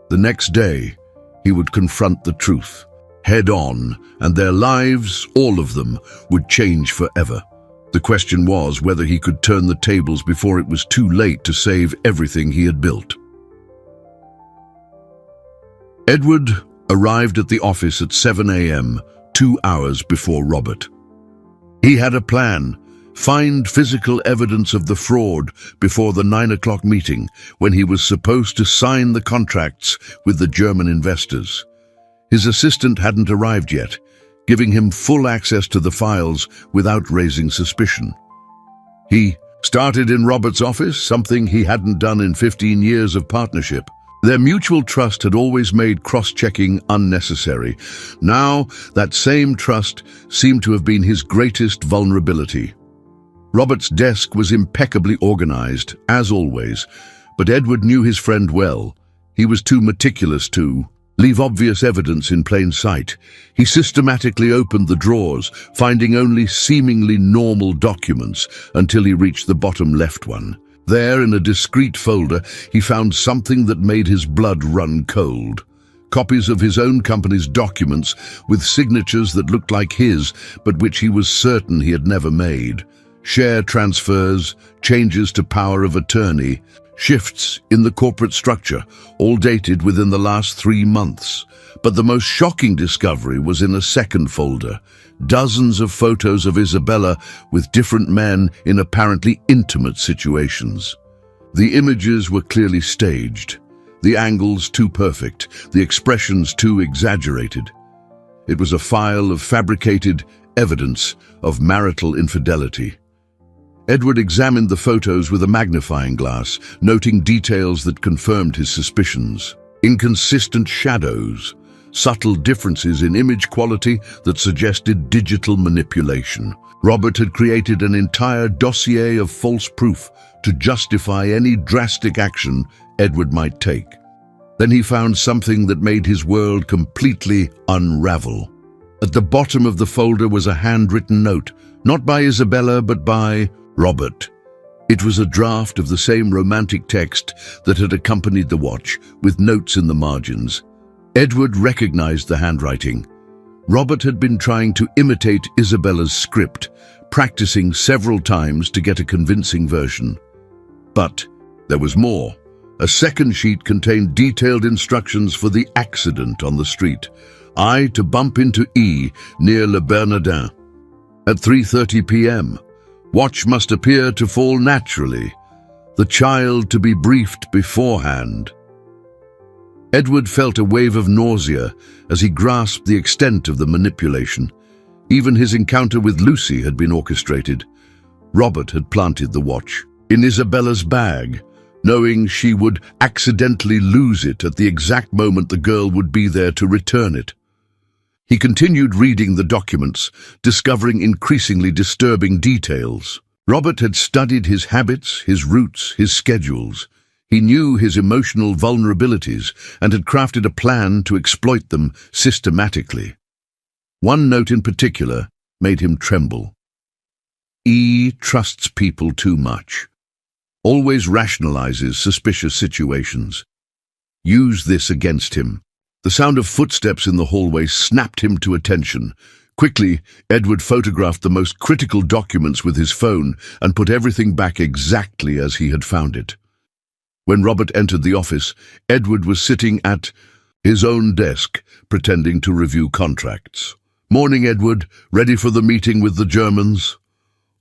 The next day, he would confront the truth, head on, and their lives, all of them, would change forever. The question was whether he could turn the tables before it was too late to save everything he had built. Edward arrived at the office at 7 a.m., 2 hours before Robert. He had a plan: find physical evidence of the fraud before the 9 o'clock meeting when he was supposed to sign the contracts with the German investors. His assistant hadn't arrived yet, giving him full access to the files without raising suspicion. He started in Robert's office, something he hadn't done in 15 years of partnership. Their mutual trust had always made cross-checking unnecessary. Now, that same trust seemed to have been his greatest vulnerability. Robert's desk was impeccably organized, as always, but Edward knew his friend well. He was too meticulous to leave obvious evidence in plain sight. He systematically opened the drawers, finding only seemingly normal documents until he reached the bottom left one. There, in a discreet folder, he found something that made his blood run cold. Copies of his own company's documents with signatures that looked like his, but which he was certain he had never made. Share transfers, changes to power of attorney, shifts in the corporate structure, all dated within the last 3 months. But the most shocking discovery was in a second folder. Dozens of photos of Isabella with different men in apparently intimate situations. The images were clearly staged, the angles too perfect, the expressions too exaggerated. It was a file of fabricated evidence of marital infidelity. Edward examined the photos with a magnifying glass, noting details that confirmed his suspicions. Inconsistent shadows, subtle differences in image quality that suggested digital manipulation. Robert had created an entire dossier of false proof to justify any drastic action Edward might take. Then he found something that made his world completely unravel. At the bottom of the folder was a handwritten note, not by Isabella but by Robert. It was a draft of the same romantic text that had accompanied the watch, with notes in the margins. Edward recognized the handwriting. Robert had been trying to imitate Isabella's script, practicing several times to get a convincing version. But there was more. A second sheet contained detailed instructions for the accident on the street. I to bump into E near Le Bernardin. At 3:30 p.m. Watch must appear to fall naturally. The child to be briefed beforehand. Edward felt a wave of nausea as he grasped the extent of the manipulation. Even his encounter with Lucy had been orchestrated. Robert had planted the watch in Isabella's bag, knowing she would accidentally lose it at the exact moment the girl would be there to return it. He continued reading the documents, discovering increasingly disturbing details. Robert had studied his habits, his routes, his schedules. He knew his emotional vulnerabilities and had crafted a plan to exploit them systematically. One note in particular made him tremble. E trusts people too much. Always rationalizes suspicious situations. Use this against him. The sound of footsteps in the hallway snapped him to attention. Quickly, Edward photographed the most critical documents with his phone and put everything back exactly as he had found it. When Robert entered the office, Edward was sitting at his own desk, pretending to review contracts. "Morning, Edward. Ready for the meeting with the Germans?"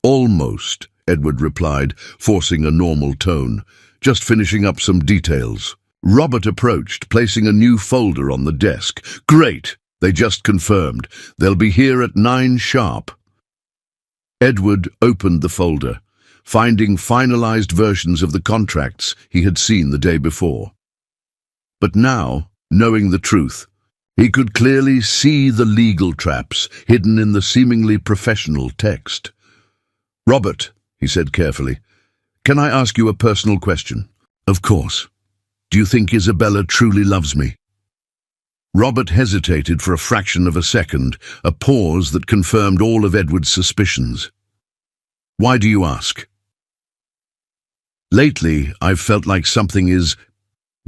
"Almost," Edward replied, forcing a normal tone. "Just finishing up some details." Robert approached, placing a new folder on the desk. "Great! They just confirmed. They'll be here at 9 sharp." Edward opened the folder, finding finalized versions of the contracts he had seen the day before. But now, knowing the truth, he could clearly see the legal traps hidden in the seemingly professional text. "Robert," he said carefully, "can I ask you a personal question?" "Of course. Do you think Isabella truly loves me?" Robert hesitated for a fraction of a second, a pause that confirmed all of Edward's suspicions. "Why do you ask?" "Lately, I've felt like something is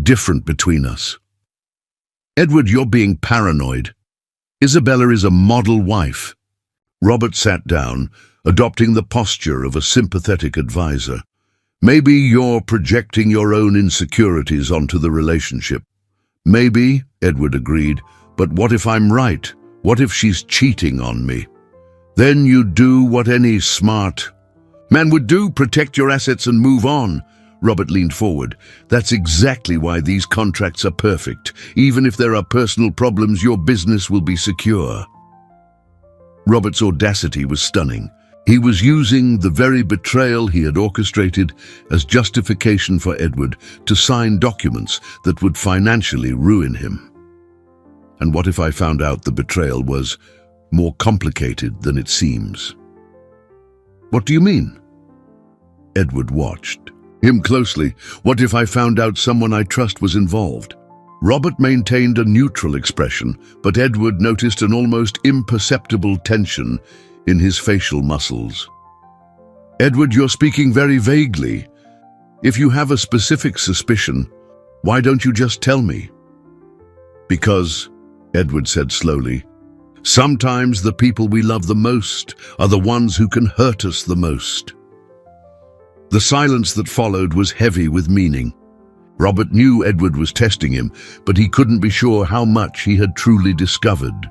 different between us." "Edward, you're being paranoid. Isabella is a model wife." Robert sat down, adopting the posture of a sympathetic advisor. "Maybe you're projecting your own insecurities onto the relationship." "Maybe," Edward agreed, "but what if I'm right? What if she's cheating on me?" "Then you do what any smart man would do, protect your assets and move on." Robert leaned forward. That's exactly why these contracts are perfect. Even if there are personal problems, your business will be secure. Robert's audacity was stunning. He was using the very betrayal he had orchestrated as justification for Edward to sign documents that would financially ruin him. And what if I found out the betrayal was more complicated than it seems? What do you mean? Edward watched him closely. What if I found out someone I trust was involved? Robert maintained a neutral expression, but Edward noticed an almost imperceptible tension in his facial muscles. Edward, you're speaking very vaguely. If you have a specific suspicion, why don't you just tell me? Because, Edward said slowly, sometimes the people we love the most are the ones who can hurt us the most. The silence that followed was heavy with meaning. Robert knew Edward was testing him, but he couldn't be sure how much he had truly discovered.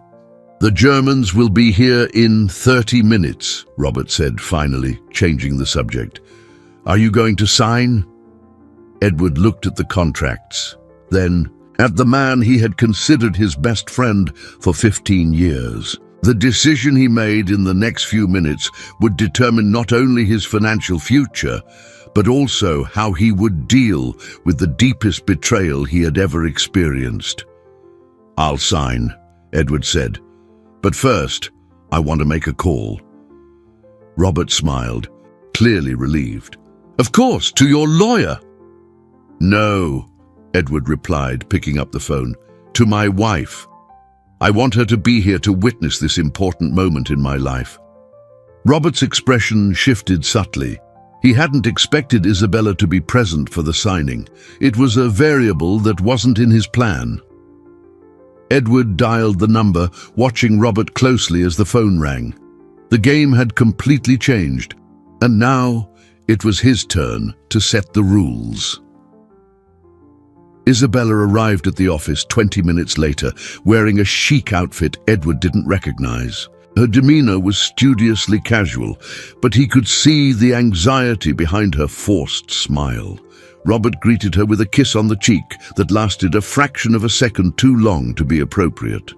The Germans will be here in 30 minutes, Robert said, finally, changing the subject. Are you going to sign? Edward looked at the contracts, then at the man he had considered his best friend for 15 years. The decision he made in the next few minutes would determine not only his financial future, but also how he would deal with the deepest betrayal he had ever experienced. I'll sign, Edward said. But first, I want to make a call. Robert smiled, clearly relieved. Of course, to your lawyer. No, Edward replied, picking up the phone. To my wife. I want her to be here to witness this important moment in my life. Robert's expression shifted subtly. He hadn't expected Isabella to be present for the signing. It was a variable that wasn't in his plan. Edward dialed the number, watching Robert closely as the phone rang. The game had completely changed, and now it was his turn to set the rules. Isabella arrived at the office 20 minutes later, wearing a chic outfit Edward didn't recognize. Her demeanor was studiously casual, but he could see the anxiety behind her forced smile. Robert greeted her with a kiss on the cheek that lasted a fraction of a second too long to be appropriate.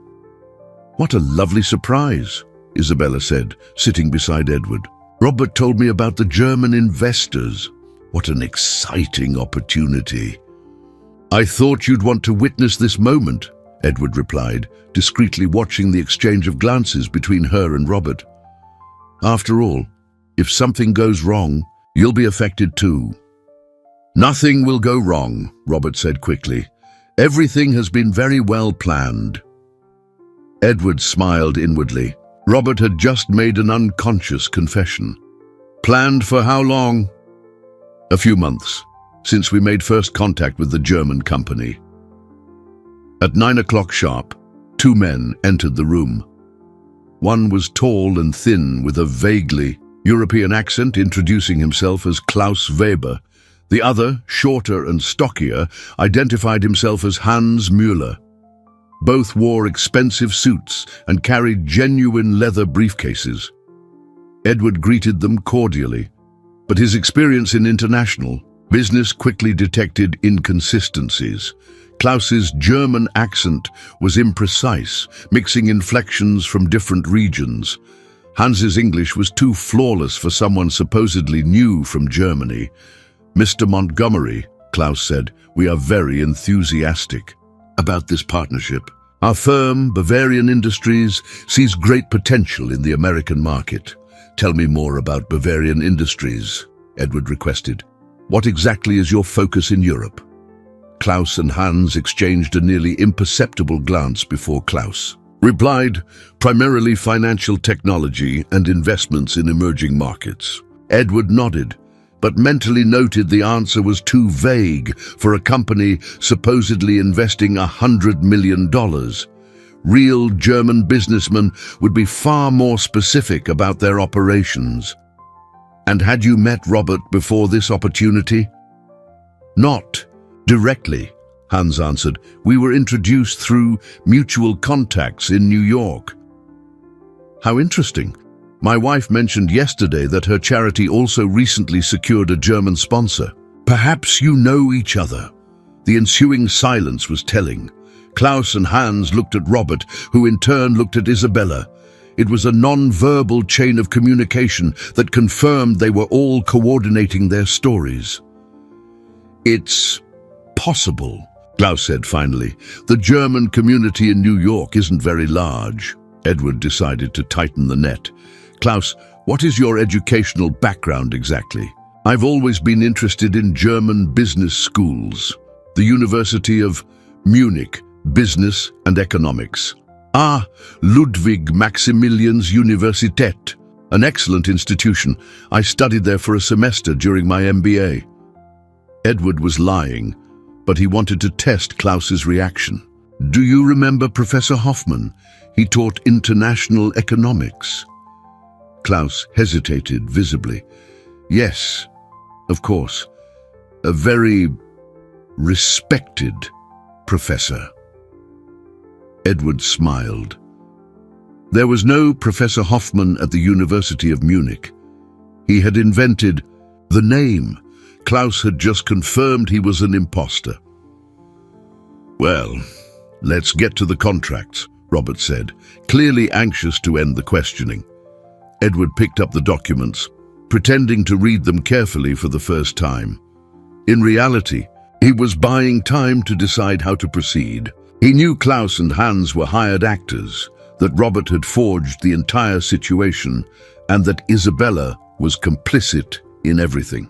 What a lovely surprise, Isabella said, sitting beside Edward. Robert told me about the German investors. What an exciting opportunity. I thought you'd want to witness this moment, Edward replied, discreetly watching the exchange of glances between her and Robert. After all, if something goes wrong, you'll be affected too. Nothing will go wrong, Robert said quickly. Everything has been very well planned. Edward smiled inwardly. Robert had just made an unconscious confession. Planned for how long? A few months, since we made first contact with the German company. At 9 o'clock sharp, two men entered the room. One was tall and thin with a vaguely European accent, introducing himself as Klaus Weber. The other, shorter and stockier, identified himself as Hans Müller. Both wore expensive suits and carried genuine leather briefcases. Edward greeted them cordially, but his experience in international business quickly detected inconsistencies. Klaus's German accent was imprecise, mixing inflections from different regions. Hans's English was too flawless for someone supposedly new from Germany. Mr. Montgomery, Klaus said, we are very enthusiastic about this partnership. Our firm, Bavarian Industries, sees great potential in the American market. Tell me more about Bavarian Industries, Edward requested. What exactly is your focus in Europe? Klaus and Hans exchanged a nearly imperceptible glance before Klaus replied, primarily financial technology and investments in emerging markets. Edward nodded, but mentally noted the answer was too vague for a company supposedly investing $100 million. Real German businessmen would be far more specific about their operations. And had you met Robert before this opportunity? Not directly, Hans answered. We were introduced through mutual contacts in New York. How interesting. My wife mentioned yesterday that her charity also recently secured a German sponsor. Perhaps you know each other. The ensuing silence was telling. Klaus and Hans looked at Robert, who in turn looked at Isabella. It was a non-verbal chain of communication that confirmed they were all coordinating their stories. It's possible, Klaus said finally. The German community in New York isn't very large. Edward decided to tighten the net. Klaus, what is your educational background exactly? I've always been interested in German business schools. The University of Munich, Business and Economics. Ah, Ludwig Maximilians Universität, an excellent institution. I studied there for a semester during my MBA. Edward was lying, but he wanted to test Klaus's reaction. Do you remember Professor Hoffmann? He taught international economics. Klaus hesitated visibly. Yes, of course. A very respected professor. Edward smiled. There was no Professor Hoffmann at the University of Munich. He had invented the name. Klaus had just confirmed he was an imposter. Well, let's get to the contracts, Robert said, clearly anxious to end the questioning. Edward picked up the documents, pretending to read them carefully for the first time. In reality, he was buying time to decide how to proceed. He knew Klaus and Hans were hired actors, that Robert had forged the entire situation, and that Isabella was complicit in everything.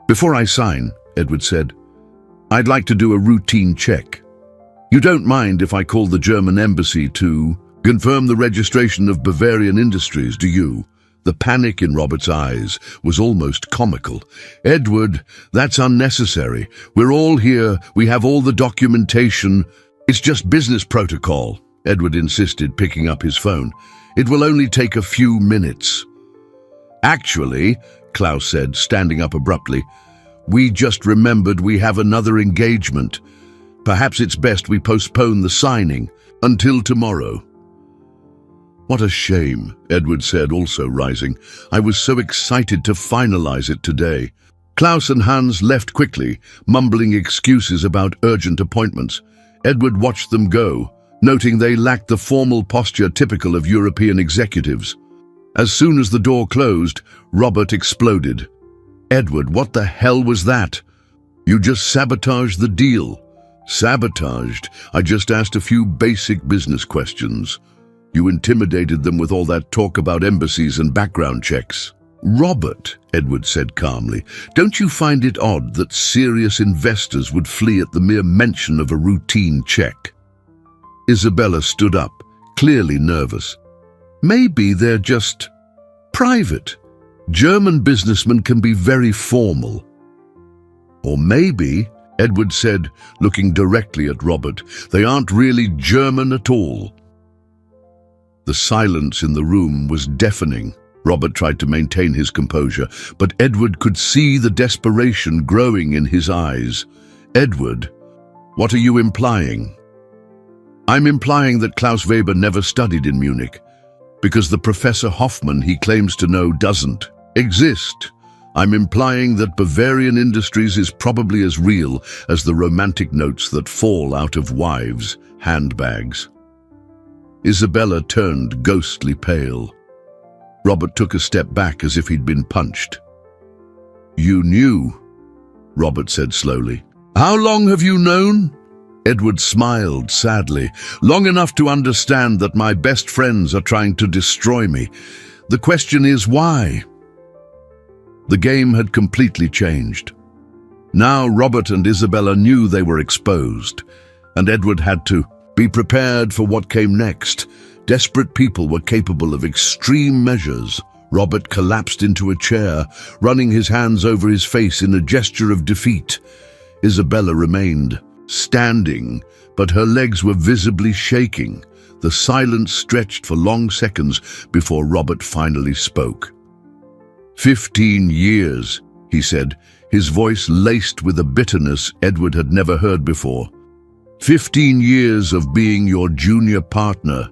Before I sign, Edward said, I'd like to do a routine check. You don't mind if I call the German embassy to confirm the registration of Bavarian Industries, do you? The panic in Robert's eyes was almost comical. Edward, that's unnecessary. We're all here. We have all the documentation. It's just business protocol, Edward insisted, picking up his phone. It will only take a few minutes. Actually, Klaus said, standing up abruptly, we just remembered we have another engagement. Perhaps it's best we postpone the signing until tomorrow. What a shame, Edward said, also rising. I was so excited to finalize it today. Klaus and Hans left quickly, mumbling excuses about urgent appointments. Edward watched them go, noting they lacked the formal posture typical of European executives. As soon as the door closed, Robert exploded. Edward, what the hell was that? You just sabotaged the deal. Sabotaged? I just asked a few basic business questions. You intimidated them with all that talk about embassies and background checks. Robert, Edward said calmly, don't you find it odd that serious investors would flee at the mere mention of a routine check? Isabella stood up, clearly nervous. Maybe they're just private. German businessmen can be very formal. Or maybe, Edward said, looking directly at Robert, they aren't really German at all. The silence in the room was deafening. Robert tried to maintain his composure, but Edward could see the desperation growing in his eyes. Edward, what are you implying? I'm implying that Klaus Weber never studied in Munich, because the Professor Hoffmann he claims to know doesn't exist. I'm implying that Bavarian Industries is probably as real as the romantic notes that fall out of wives' handbags. Isabella turned ghostly pale. Robert took a step back as if he'd been punched. You knew, Robert said slowly. How long have you known? Edward smiled sadly. Long enough to understand that my best friends are trying to destroy me. The question is why? The game had completely changed. Now Robert and Isabella knew they were exposed, and Edward had to be prepared for what came next. Desperate people were capable of extreme measures. Robert collapsed into a chair, running his hands over his face in a gesture of defeat. Isabella remained standing, but her legs were visibly shaking. The silence stretched for long seconds before Robert finally spoke. 15 years, he said, his voice laced with a bitterness Edward had never heard before. 15 years of being your junior partner,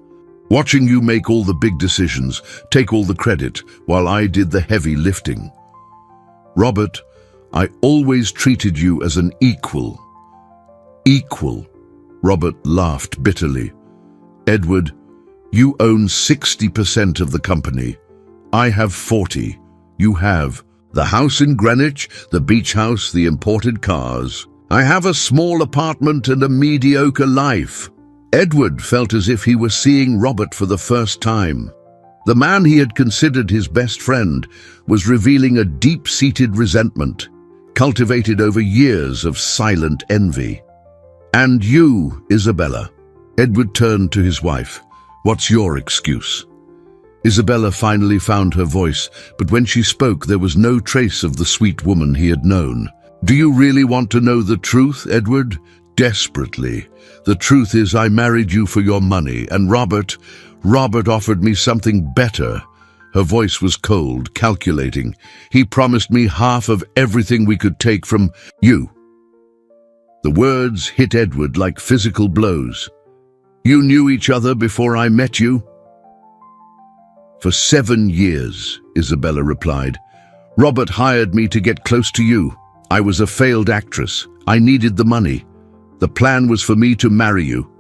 watching you make all the big decisions, take all the credit, while I did the heavy lifting. Robert, I always treated you as an equal. Equal. Robert laughed bitterly. Edward, you own 60% of the company. I have 40. You have the house in Greenwich, the beach house, the imported cars. I have a small apartment and a mediocre life. Edward felt as if he were seeing Robert for the first time. The man he had considered his best friend was revealing a deep-seated resentment, cultivated over years of silent envy. And you, Isabella. Edward turned to his wife. What's your excuse? Isabella finally found her voice, but when she spoke there was no trace of the sweet woman he had known. Do you really want to know the truth, Edward? Desperately. The truth is I married you for your money, and Robert offered me something better. Her voice was cold, calculating. He promised me half of everything we could take from you. The words hit Edward like physical blows. You knew each other before I met you? For 7 years, Isabella replied. Robert hired me to get close to you. I was a failed actress. I needed the money. The plan was for me to marry you.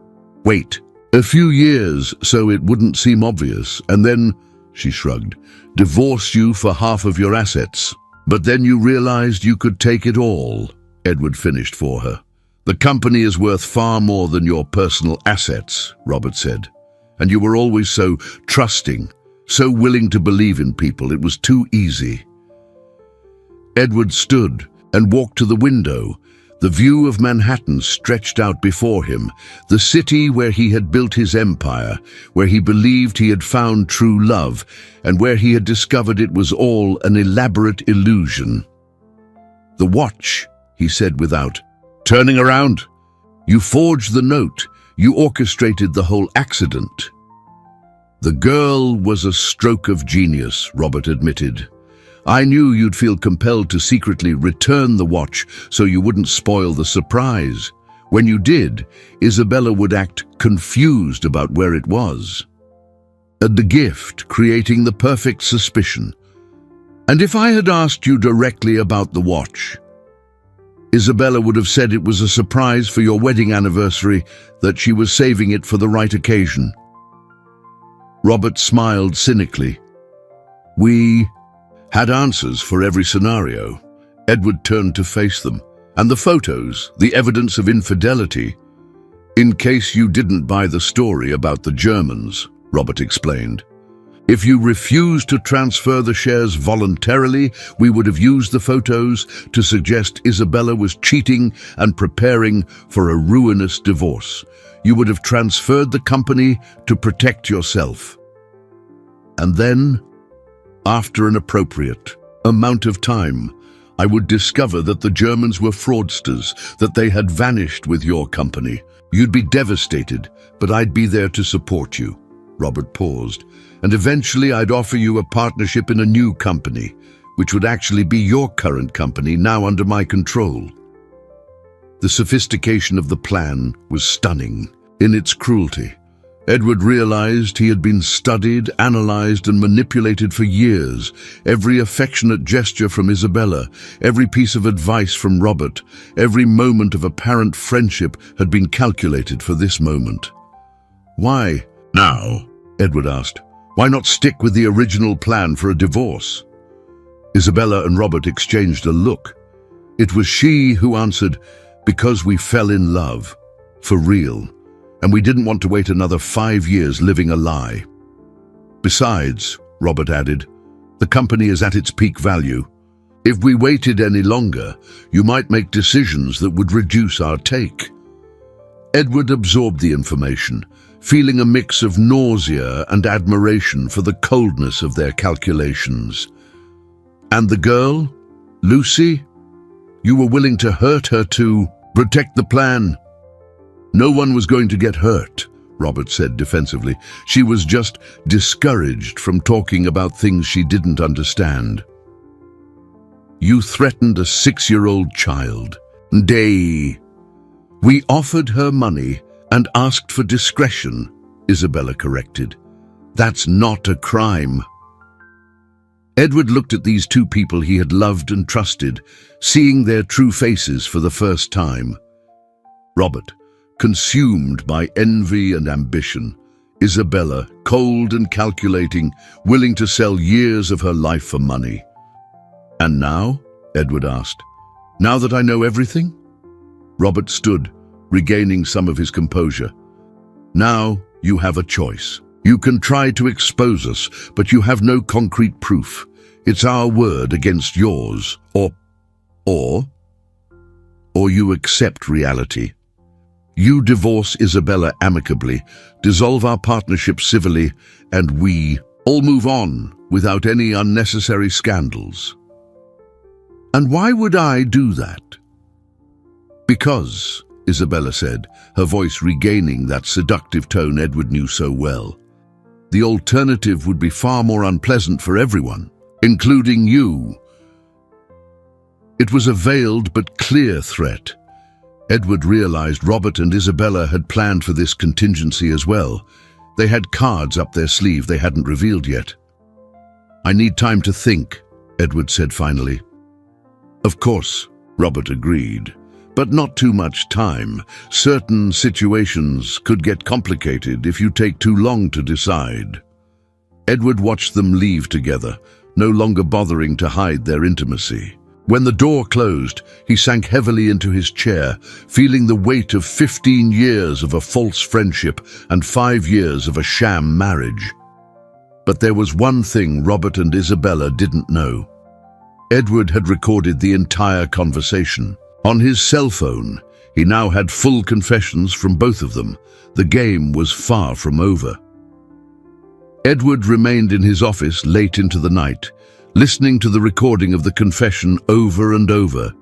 Wait, a few years so it wouldn't seem obvious, and then, she shrugged, divorce you for half of your assets. But then you realized you could take it all, Edward finished for her. The company is worth far more than your personal assets, Robert said. And you were always so trusting, so willing to believe in people. It was too easy. Edward stood and walked to the window. The view of Manhattan stretched out before him, the city where he had built his empire, where he believed he had found true love, and where he had discovered it was all an elaborate illusion. The watch, he said without turning around. You forged the note. You orchestrated the whole accident. The girl was a stroke of genius, Robert admitted. I knew you'd feel compelled to secretly return the watch so you wouldn't spoil the surprise. When you did, Isabella would act confused about where it was. And the gift, creating the perfect suspicion. And if I had asked you directly about the watch, Isabella would have said it was a surprise for your wedding anniversary, that she was saving it for the right occasion. Robert smiled cynically. We had answers for every scenario. Edward turned to face them. And the photos, the evidence of infidelity. In case you didn't buy the story about the Germans, Robert explained. If you refused to transfer the shares voluntarily, we would have used the photos to suggest Isabella was cheating and preparing for a ruinous divorce. You would have transferred the company to protect yourself. And then, after an appropriate amount of time, I would discover that the Germans were fraudsters, that they had vanished with your company. You'd be devastated, but I'd be there to support you. Robert paused. And eventually I'd offer you a partnership in a new company, which would actually be your current company, now under my control. The sophistication of the plan was stunning in its cruelty. Edward realized he had been studied, analyzed, and manipulated for years. Every affectionate gesture from Isabella, every piece of advice from Robert, every moment of apparent friendship had been calculated for this moment. Why now? Edward asked. Why not stick with the original plan for a divorce? Isabella and Robert exchanged a look. It was she who answered, because we fell in love, for real, and we didn't want to wait another 5 years living a lie. Besides, Robert added, the company is at its peak value. If we waited any longer, you might make decisions that would reduce our take. Edward absorbed the information, feeling a mix of nausea and admiration for the coldness of their calculations. And the girl, Lucy? You were willing to hurt her to protect the plan. No one was going to get hurt, Robert said defensively. She was just discouraged from talking about things she didn't understand. You threatened a 6-year-old child. We offered her money and asked for discretion, Isabella corrected. That's not a crime. Edward looked at these two people he had loved and trusted, seeing their true faces for the first time. Robert, consumed by envy and ambition. Isabella, cold and calculating, willing to sell years of her life for money. "And now?" Edward asked. "Now that I know everything?" Robert stood, regaining some of his composure. "Now you have a choice. You can try to expose us, but you have no concrete proof. It's our word against yours, or you accept reality. You divorce Isabella amicably, dissolve our partnership civilly, and we all move on without any unnecessary scandals." "And why would I do that?" "Because," Isabella said, her voice regaining that seductive tone Edward knew so well, "the alternative would be far more unpleasant for everyone, including you." It was a veiled but clear threat. Edward realized Robert and Isabella had planned for this contingency as well. They had cards up their sleeve they hadn't revealed yet. "I need time to think," Edward said finally. "Of course," Robert agreed, "but not too much time. Certain situations could get complicated if you take too long to decide." Edward watched them leave together, no longer bothering to hide their intimacy. When the door closed, he sank heavily into his chair, feeling the weight of 15 years of a false friendship and 5 years of a sham marriage. But there was one thing Robert and Isabella didn't know. Edward had recorded the entire conversation. On his cell phone, he now had full confessions from both of them. The game was far from over. Edward remained in his office late into the night, listening to the recording of the confession over and over.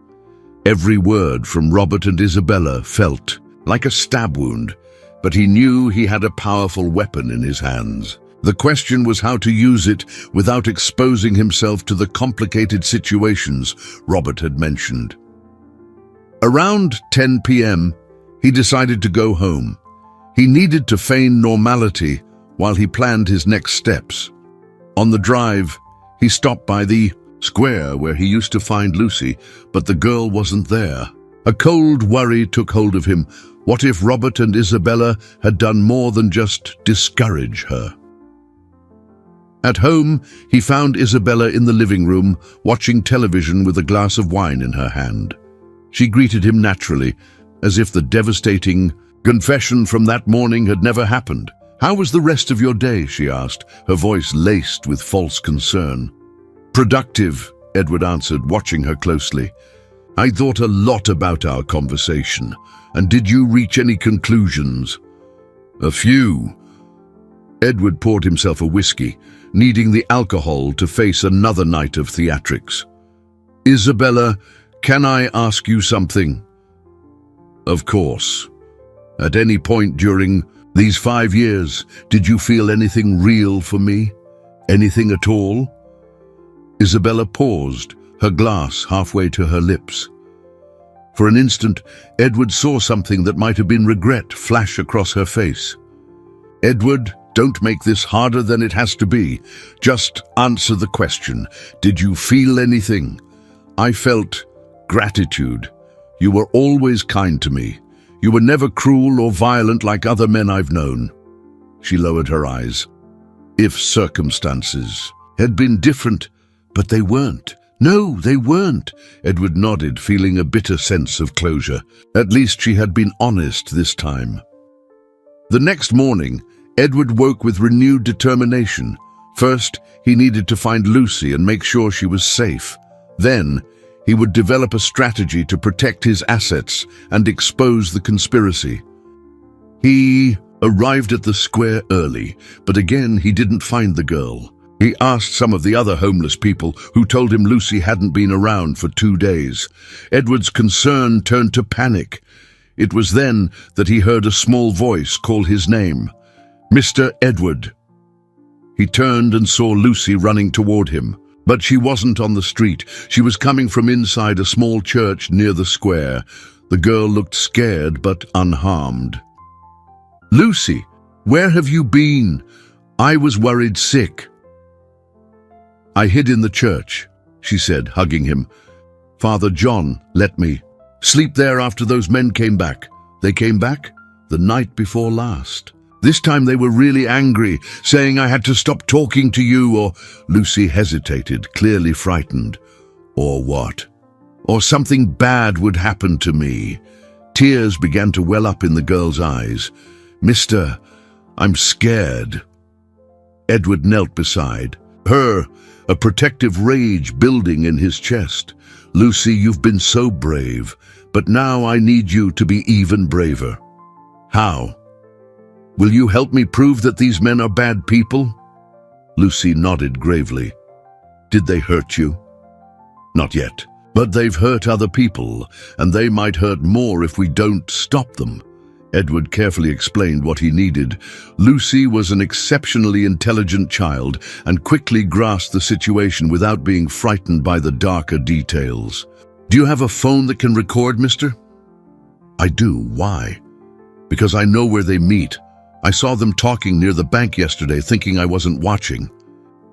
Every word from Robert and Isabella felt like a stab wound, but he knew he had a powerful weapon in his hands. The question was how to use it without exposing himself to the complicated situations Robert had mentioned. Around 10 p.m., he decided to go home. He needed to feign normality while he planned his next steps. On the drive, he stopped by the square where he used to find Lucy, but the girl wasn't there. A cold worry took hold of him. What if Robert and Isabella had done more than just discourage her? At home, he found Isabella in the living room, watching television with a glass of wine in her hand. She greeted him naturally, as if the devastating confession from that morning had never happened. "How was the rest of your day?" she asked, her voice laced with false concern. "Productive," Edward answered, watching her closely. "I thought a lot about our conversation. And did you reach any conclusions?" "A few." Edward poured himself a whiskey, needing the alcohol to face another night of theatrics. "Isabella, can I ask you something?" "Of course. At any point during these 5 years, did you feel anything real for me? Anything at all?" Isabella paused, her glass halfway to her lips. For an instant, Edward saw something that might have been regret flash across her face. "Edward, don't make this harder than it has to be. Just answer the question. Did you feel anything?" "I felt gratitude. You were always kind to me. You were never cruel or violent like other men I've known." She lowered her eyes. "If circumstances had been different, but they weren't." "No, they weren't," Edward nodded, feeling a bitter sense of closure. At least she had been honest this time. The next morning, Edward woke with renewed determination. First, he needed to find Lucy and make sure she was safe. Then, he would develop a strategy to protect his assets and expose the conspiracy. He arrived at the square early, but again he didn't find the girl. He asked some of the other homeless people, who told him Lucy hadn't been around for 2 days. Edward's concern turned to panic. It was then that he heard a small voice call his name. "Mr. Edward." He turned and saw Lucy running toward him. But she wasn't on the street. She was coming from inside a small church near the square. The girl looked scared but unharmed. "Lucy, where have you been? I was worried sick." "I hid in the church," she said, hugging him. "Father John let me sleep there after those men came back. They came back the night before last. This time they were really angry, saying I had to stop talking to you or—" Lucy hesitated, clearly frightened. "Or what? Or something bad would happen to me." Tears began to well up in the girl's eyes. "Mister, I'm scared." Edward knelt beside her, a protective rage building in his chest. "Lucy, you've been so brave, but now I need you to be even braver." "How? Will you help me prove that these men are bad people?" Lucy nodded gravely. "Did they hurt you?" "Not yet, but they've hurt other people, and they might hurt more if we don't stop them." Edward carefully explained what he needed. Lucy was an exceptionally intelligent child and quickly grasped the situation without being frightened by the darker details. "Do you have a phone that can record, mister?" "I do. Why?" "Because I know where they meet. I saw them talking near the bank yesterday, thinking I wasn't watching."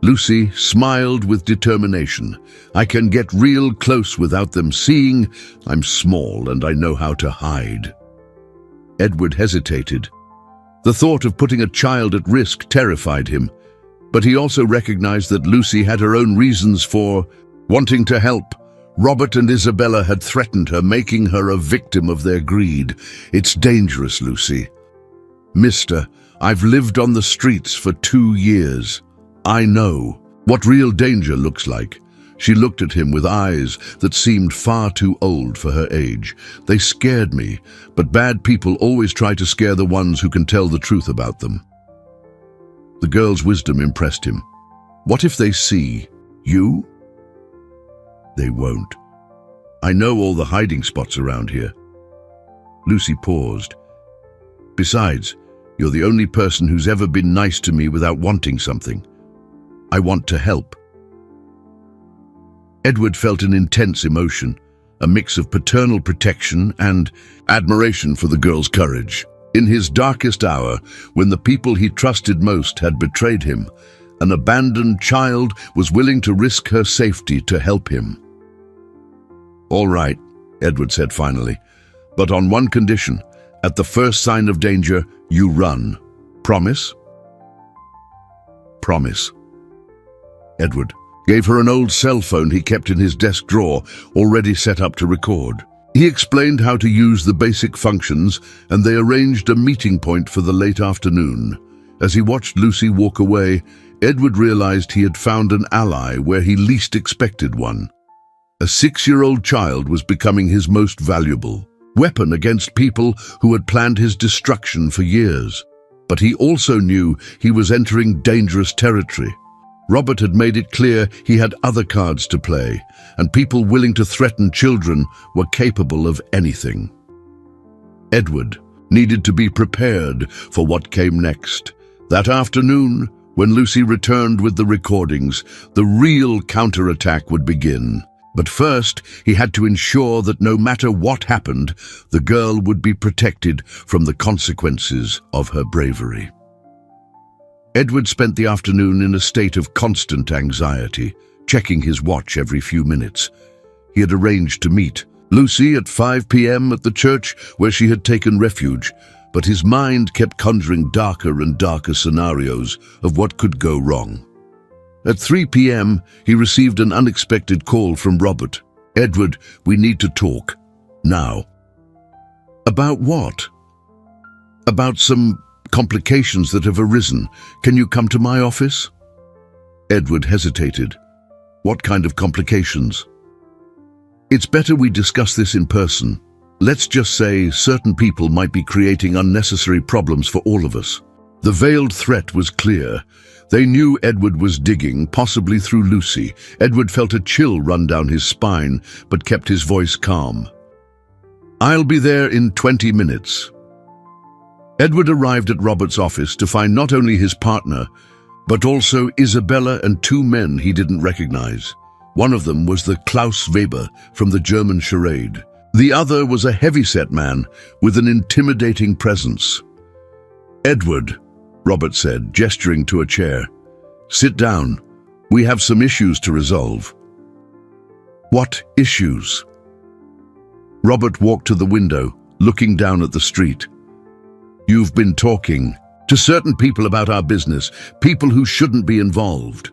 Lucy smiled with determination. "I can get real close without them seeing. I'm small and I know how to hide." Edward hesitated. The thought of putting a child at risk terrified him, but he also recognized that Lucy had her own reasons for wanting to help. Robert and Isabella had threatened her, making her a victim of their greed. "It's dangerous, Lucy." "Mister, I've lived on the streets for 2 years. I know what real danger looks like." She looked at him with eyes that seemed far too old for her age. "They scared me, but bad people always try to scare the ones who can tell the truth about them." The girl's wisdom impressed him. "What if they see you?" "They won't. I know all the hiding spots around here." Lucy paused. "Besides, you're the only person who's ever been nice to me without wanting something. I want to help." Edward felt an intense emotion, a mix of paternal protection and admiration for the girl's courage. In his darkest hour, when the people he trusted most had betrayed him, an abandoned child was willing to risk her safety to help him. "All right," Edward said finally, "but on one condition. At the first sign of danger, you run. Promise?" "Promise." Edward gave her an old cell phone he kept in his desk drawer, already set up to record. He explained how to use the basic functions, and they arranged a meeting point for the late afternoon. As he watched Lucy walk away, Edward realized he had found an ally where he least expected one. A 6-year-old child was becoming his most valuable weapon against people who had planned his destruction for years. But he also knew he was entering dangerous territory. Robert had made it clear he had other cards to play, and people willing to threaten children were capable of anything. Edward needed to be prepared for what came next. That afternoon, when Lucy returned with the recordings, the real counterattack would begin. But first, he had to ensure that no matter what happened, the girl would be protected from the consequences of her bravery. Edward spent the afternoon in a state of constant anxiety, checking his watch every few minutes. He had arranged to meet Lucy at 5 p.m. at the church where she had taken refuge, but his mind kept conjuring darker and darker scenarios of what could go wrong. At 3 p.m., he received an unexpected call from Robert. "Edward, we need to talk. Now." "About what?" "About some complications that have arisen. Can you come to my office?" Edward hesitated. "What kind of complications?" "It's better we discuss this in person. Let's just say certain people might be creating unnecessary problems for all of us." The veiled threat was clear. They knew Edward was digging, possibly through Lucy. Edward felt a chill run down his spine, but kept his voice calm. "I'll be there in 20 minutes. Edward arrived at Robert's office to find not only his partner, but also Isabella and 2 men he didn't recognize. One of them was the Klaus Weber from the German charade. The other was a heavy-set man with an intimidating presence. "Edward," Robert said, gesturing to a chair. "Sit down. We have some issues to resolve." "What issues?" Robert walked to the window, looking down at the street. "You've been talking to certain people about our business, people who shouldn't be involved."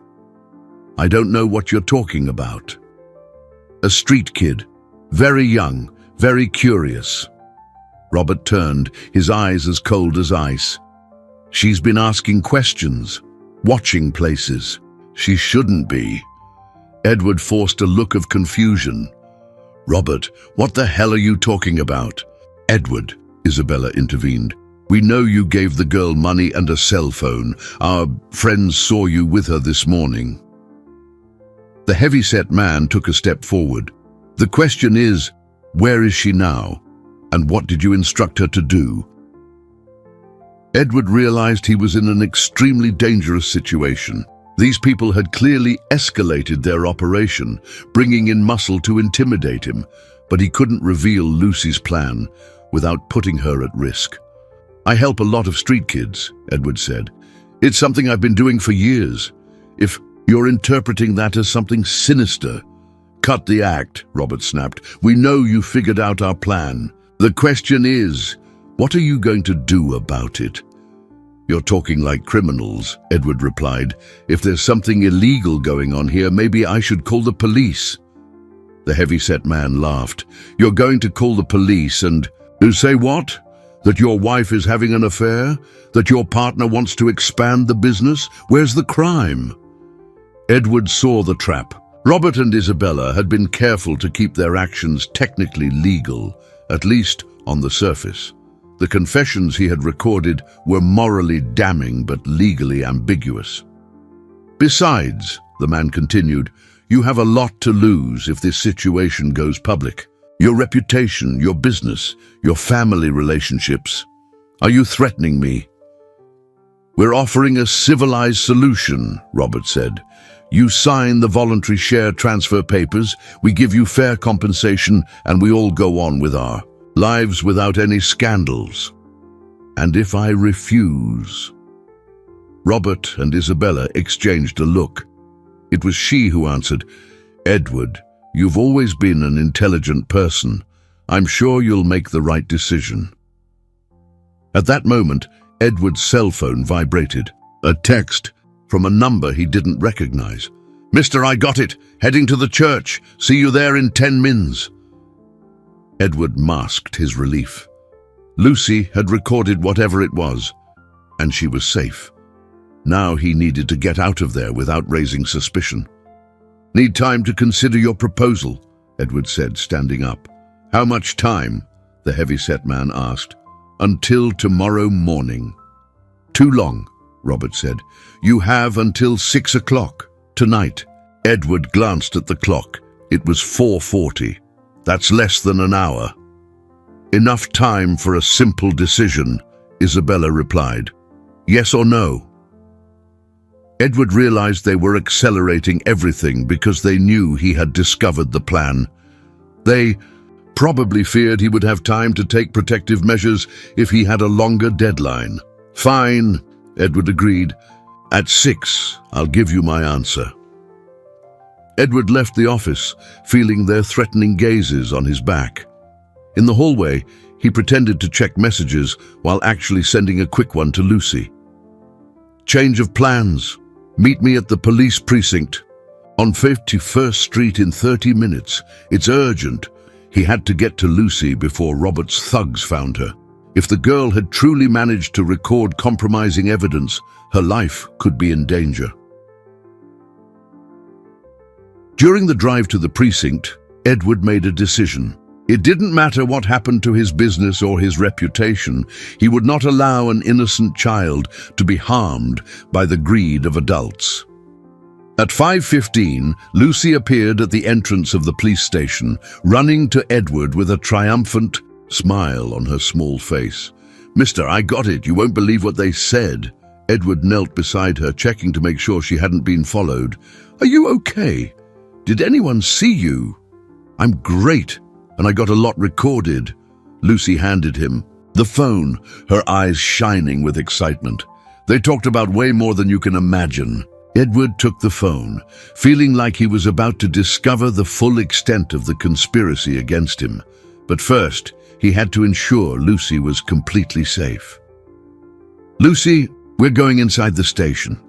"I don't know what you're talking about." "A street kid, very young, very curious." Robert turned, his eyes as cold as ice. "She's been asking questions, watching places. She shouldn't be." Edward forced a look of confusion. "Robert, what the hell are you talking about?" "Edward," Isabella intervened. "We know you gave the girl money and a cell phone. Our friends saw you with her this morning." The heavy-set man took a step forward. "The question is, where is she now? And what did you instruct her to do?" Edward realized he was in an extremely dangerous situation. These people had clearly escalated their operation, bringing in muscle to intimidate him, but he couldn't reveal Lucy's plan without putting her at risk. "I help a lot of street kids," Edward said. "It's something I've been doing for years. If you're interpreting that as something sinister—" "Cut the act," Robert snapped. "We know you figured out our plan. The question is, what are you going to do about it?" "You're talking like criminals," Edward replied. "If there's something illegal going on here, maybe I should call the police." The heavy-set man laughed. "You're going to call the police and—" "To say what? That your wife is having an affair? That your partner wants to expand the business? Where's the crime?" Edward saw the trap. Robert and Isabella had been careful to keep their actions technically legal, at least on the surface. The confessions he had recorded were morally damning but legally ambiguous. "Besides," the man continued, "you have a lot to lose if this situation goes public. Your reputation, your business, your family relationships. Are you threatening me?" "We're offering a civilized solution," Robert said. "You sign the voluntary share transfer papers, we give you fair compensation, and we all go on with our lives without any scandals." "And if I refuse?" Robert and Isabella exchanged a look. It was she who answered, "Edward, you've always been an intelligent person. I'm sure you'll make the right decision." At that moment, Edward's cell phone vibrated. A text from a number he didn't recognize. "Mister, I got it. Heading to the church. See you there in 10 mins." Edward masked his relief. Lucy had recorded whatever it was, and she was safe. Now he needed to get out of there without raising suspicion. "Need time to consider your proposal," Edward said, standing up. "How much time?" the heavy-set man asked. "Until tomorrow morning." "Too long," Robert said. "You have until 6 o'clock tonight." Edward glanced at the clock. It was 4:40. "That's less than an hour." "Enough time for a simple decision," Isabella replied. "Yes or no?" Edward realized they were accelerating everything because they knew he had discovered the plan. They probably feared he would have time to take protective measures if he had a longer deadline. "Fine," Edward agreed. "At 6, I'll give you my answer." Edward left the office, feeling their threatening gazes on his back. In the hallway, he pretended to check messages while actually sending a quick one to Lucy. "Change of plans. Meet me at the police precinct on 51st Street in 30 minutes. It's urgent." He had to get to Lucy before Robert's thugs found her. If the girl had truly managed to record compromising evidence, her life could be in danger. During the drive to the precinct, Edward made a decision. It didn't matter what happened to his business or his reputation. He would not allow an innocent child to be harmed by the greed of adults. At 5:15, Lucy appeared at the entrance of the police station, running to Edward with a triumphant smile on her small face. "Mister, I got it. You won't believe what they said." Edward knelt beside her, checking to make sure she hadn't been followed. "Are you okay? Did anyone see you?" "I'm great, and I got a lot recorded." Lucy handed him the phone, her eyes shining with excitement. "They talked about way more than you can imagine." Edward took the phone, feeling like he was about to discover the full extent of the conspiracy against him. But first, he had to ensure Lucy was completely safe. "Lucy, we're going inside the station.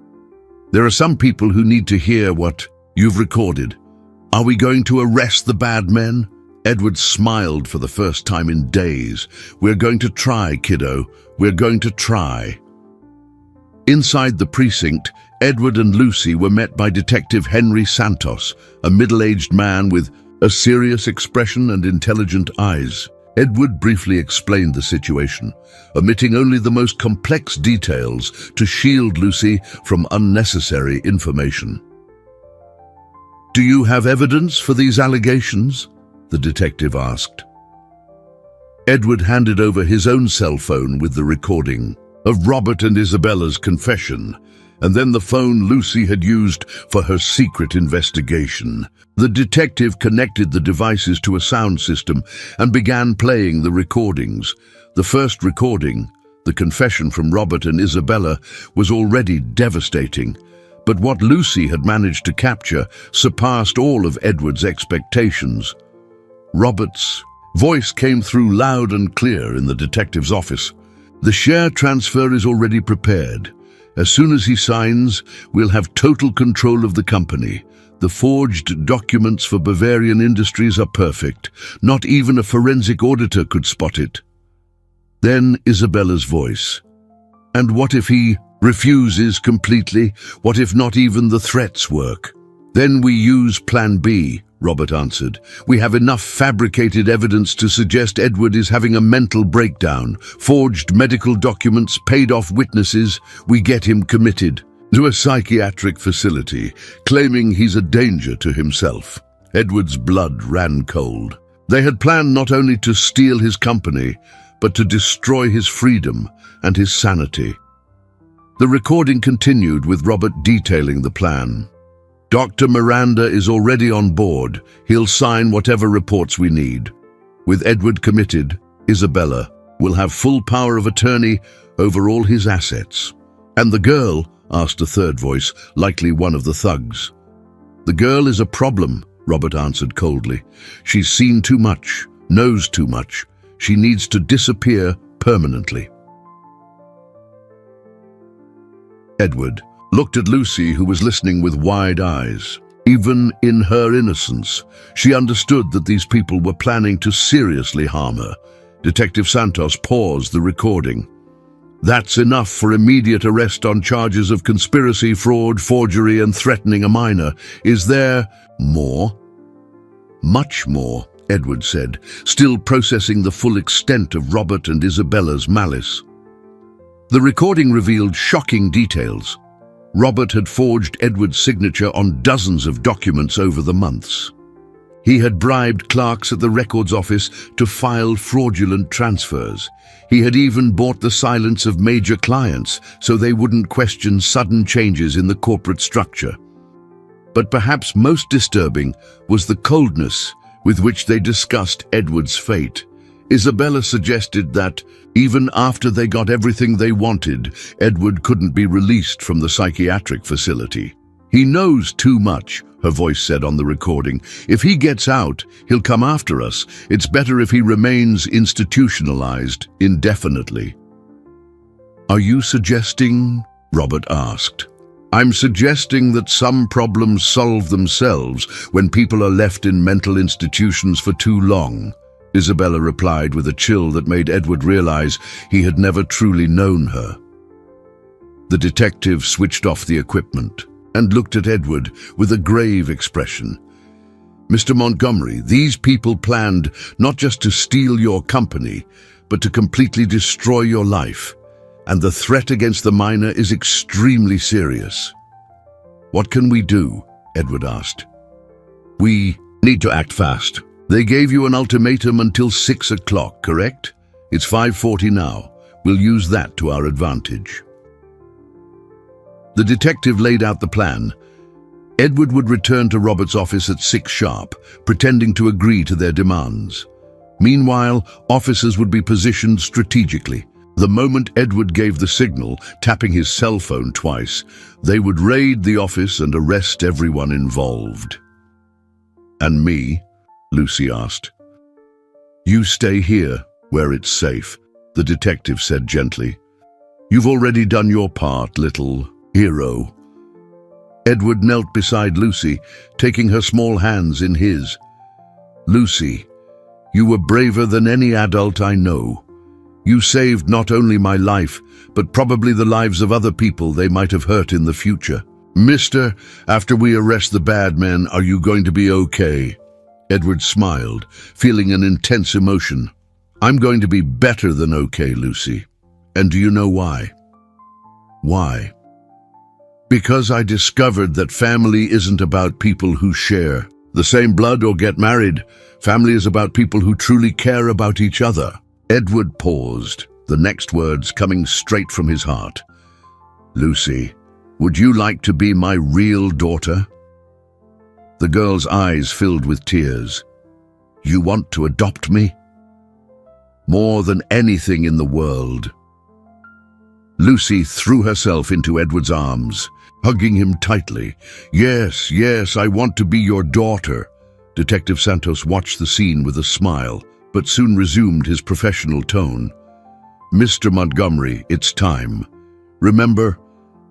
There are some people who need to hear what you've recorded. Are we going to arrest the bad men?" Edward smiled for the first time in days. "We're going to try, kiddo. We're going to try." Inside the precinct, Edward and Lucy were met by Detective Henry Santos, a middle-aged man with a serious expression and intelligent eyes. Edward briefly explained the situation, omitting only the most complex details to shield Lucy from unnecessary information. "Do you have evidence for these allegations?" the detective asked. Edward handed over his own cell phone with the recording of Robert and Isabella's confession, and then the phone Lucy had used for her secret investigation. The detective connected the devices to a sound system and began playing the recordings. The first recording, the confession from Robert and Isabella, was already devastating, but what Lucy had managed to capture surpassed all of Edward's expectations. Robert's voice came through loud and clear in the detective's office. "The share transfer is already prepared. As soon as he signs, we'll have total control of the company. The forged documents for Bavarian Industries are perfect. Not even a forensic auditor could spot it." Then Isabella's voice. "And what if he refuses completely? What if not even the threats work?" "Then we use Plan B," Robert answered. "We have enough fabricated evidence to suggest Edward is having a mental breakdown. Forged medical documents, paid off witnesses. We get him committed to a psychiatric facility, claiming he's a danger to himself." Edward's blood ran cold. They had planned not only to steal his company, but to destroy his freedom and his sanity. The recording continued with Robert detailing the plan. "Dr. Miranda is already on board. He'll sign whatever reports we need. With Edward committed, Isabella will have full power of attorney over all his assets." "And the girl?" asked a third voice, likely one of the thugs. "The girl is a problem," Robert answered coldly. "She's seen too much, knows too much. She needs to disappear permanently." Edward looked at Lucy, who was listening with wide eyes. Even in her innocence, she understood that these people were planning to seriously harm her. Detective Santos paused the recording. "That's enough for immediate arrest on charges of conspiracy, fraud, forgery, and threatening a minor. Is there more?" "Much more," Edward said, still processing the full extent of Robert and Isabella's malice. The recording revealed shocking details. Robert had forged Edward's signature on dozens of documents over the months. He had bribed clerks at the records office to file fraudulent transfers. He had even bought the silence of major clients so they wouldn't question sudden changes in the corporate structure. But perhaps most disturbing was the coldness with which they discussed Edward's fate. Isabella suggested that, even after they got everything they wanted, Edward couldn't be released from the psychiatric facility. "He knows too much," her voice said on the recording. "If he gets out, he'll come after us. It's better if he remains institutionalized indefinitely." "Are you suggesting?" Robert asked. "I'm suggesting that some problems solve themselves when people are left in mental institutions for too long," Isabella replied with a chill that made Edward realize he had never truly known her. The detective switched off the equipment and looked at Edward with a grave expression. "Mr. Montgomery, these people planned not just to steal your company, but to completely destroy your life, and the threat against the minor is extremely serious." "What can we do?" Edward asked. "We need to act fast. They gave you an ultimatum until 6 o'clock, correct? It's 5:40 now. We'll use that to our advantage." The detective laid out the plan. Edward would return to Robert's office at 6 sharp, pretending to agree to their demands. Meanwhile, officers would be positioned strategically. The moment Edward gave the signal, tapping his cell phone twice, they would raid the office and arrest everyone involved. "And me?" Lucy asked. "You stay here, where it's safe," the detective said gently. "You've already done your part, little hero." Edward knelt beside Lucy, taking her small hands in his. "Lucy, you were braver than any adult I know. You saved not only my life, but probably the lives of other people they might have hurt in the future. Mister, after we arrest the bad men, are you going to be okay?" Edward smiled, feeling an intense emotion. "I'm going to be better than okay, Lucy. And do you know why?" "Why?" "Because I discovered that family isn't about people who share the same blood or get married. Family is about people who truly care about each other." Edward paused, the next words coming straight from his heart. "Lucy, would you like to be my real daughter?" The girl's eyes filled with tears. "You want to adopt me?" "More than anything in the world." Lucy threw herself into Edward's arms, hugging him tightly. Yes, I want to be your daughter." Detective Santos watched the scene with a smile, but soon resumed his professional tone. "Mr. Montgomery, it's time. Remember,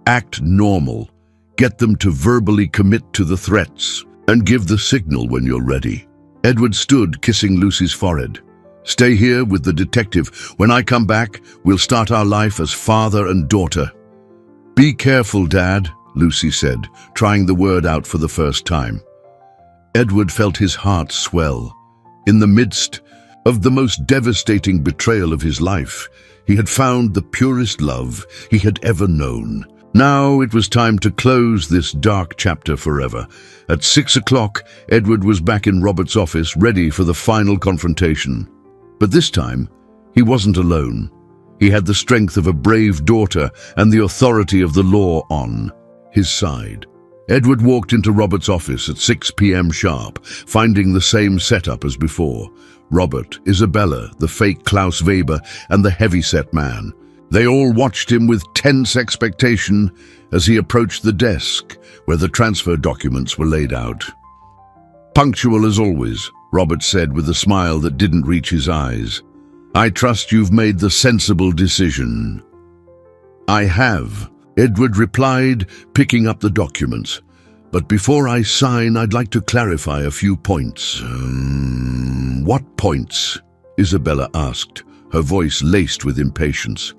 act normal. Get them to verbally commit to the threats, and give the signal when you're ready." Edward stood, kissing Lucy's forehead. "Stay here with the detective. When I come back, we'll start our life as father and daughter." "Be careful, Dad," Lucy said, trying the word out for the first time. Edward felt his heart swell. In the midst of the most devastating betrayal of his life, he had found the purest love he had ever known. Now it was time to close this dark chapter forever. At 6 o'clock, Edward was back in Robert's office, ready for the final confrontation. But this time, he wasn't alone. He had the strength of a brave daughter and the authority of the law on his side. Edward walked into Robert's office at 6 p.m. sharp, finding the same setup as before. Robert, Isabella, the fake Klaus Weber, and the heavy-set man. They all watched him with tense expectation as he approached the desk where the transfer documents were laid out. "Punctual as always," Robert said with a smile that didn't reach his eyes. "I trust you've made the sensible decision." "I have," Edward replied, picking up the documents. "But before I sign, I'd like to clarify a few points." "What points?" Isabella asked, her voice laced with impatience.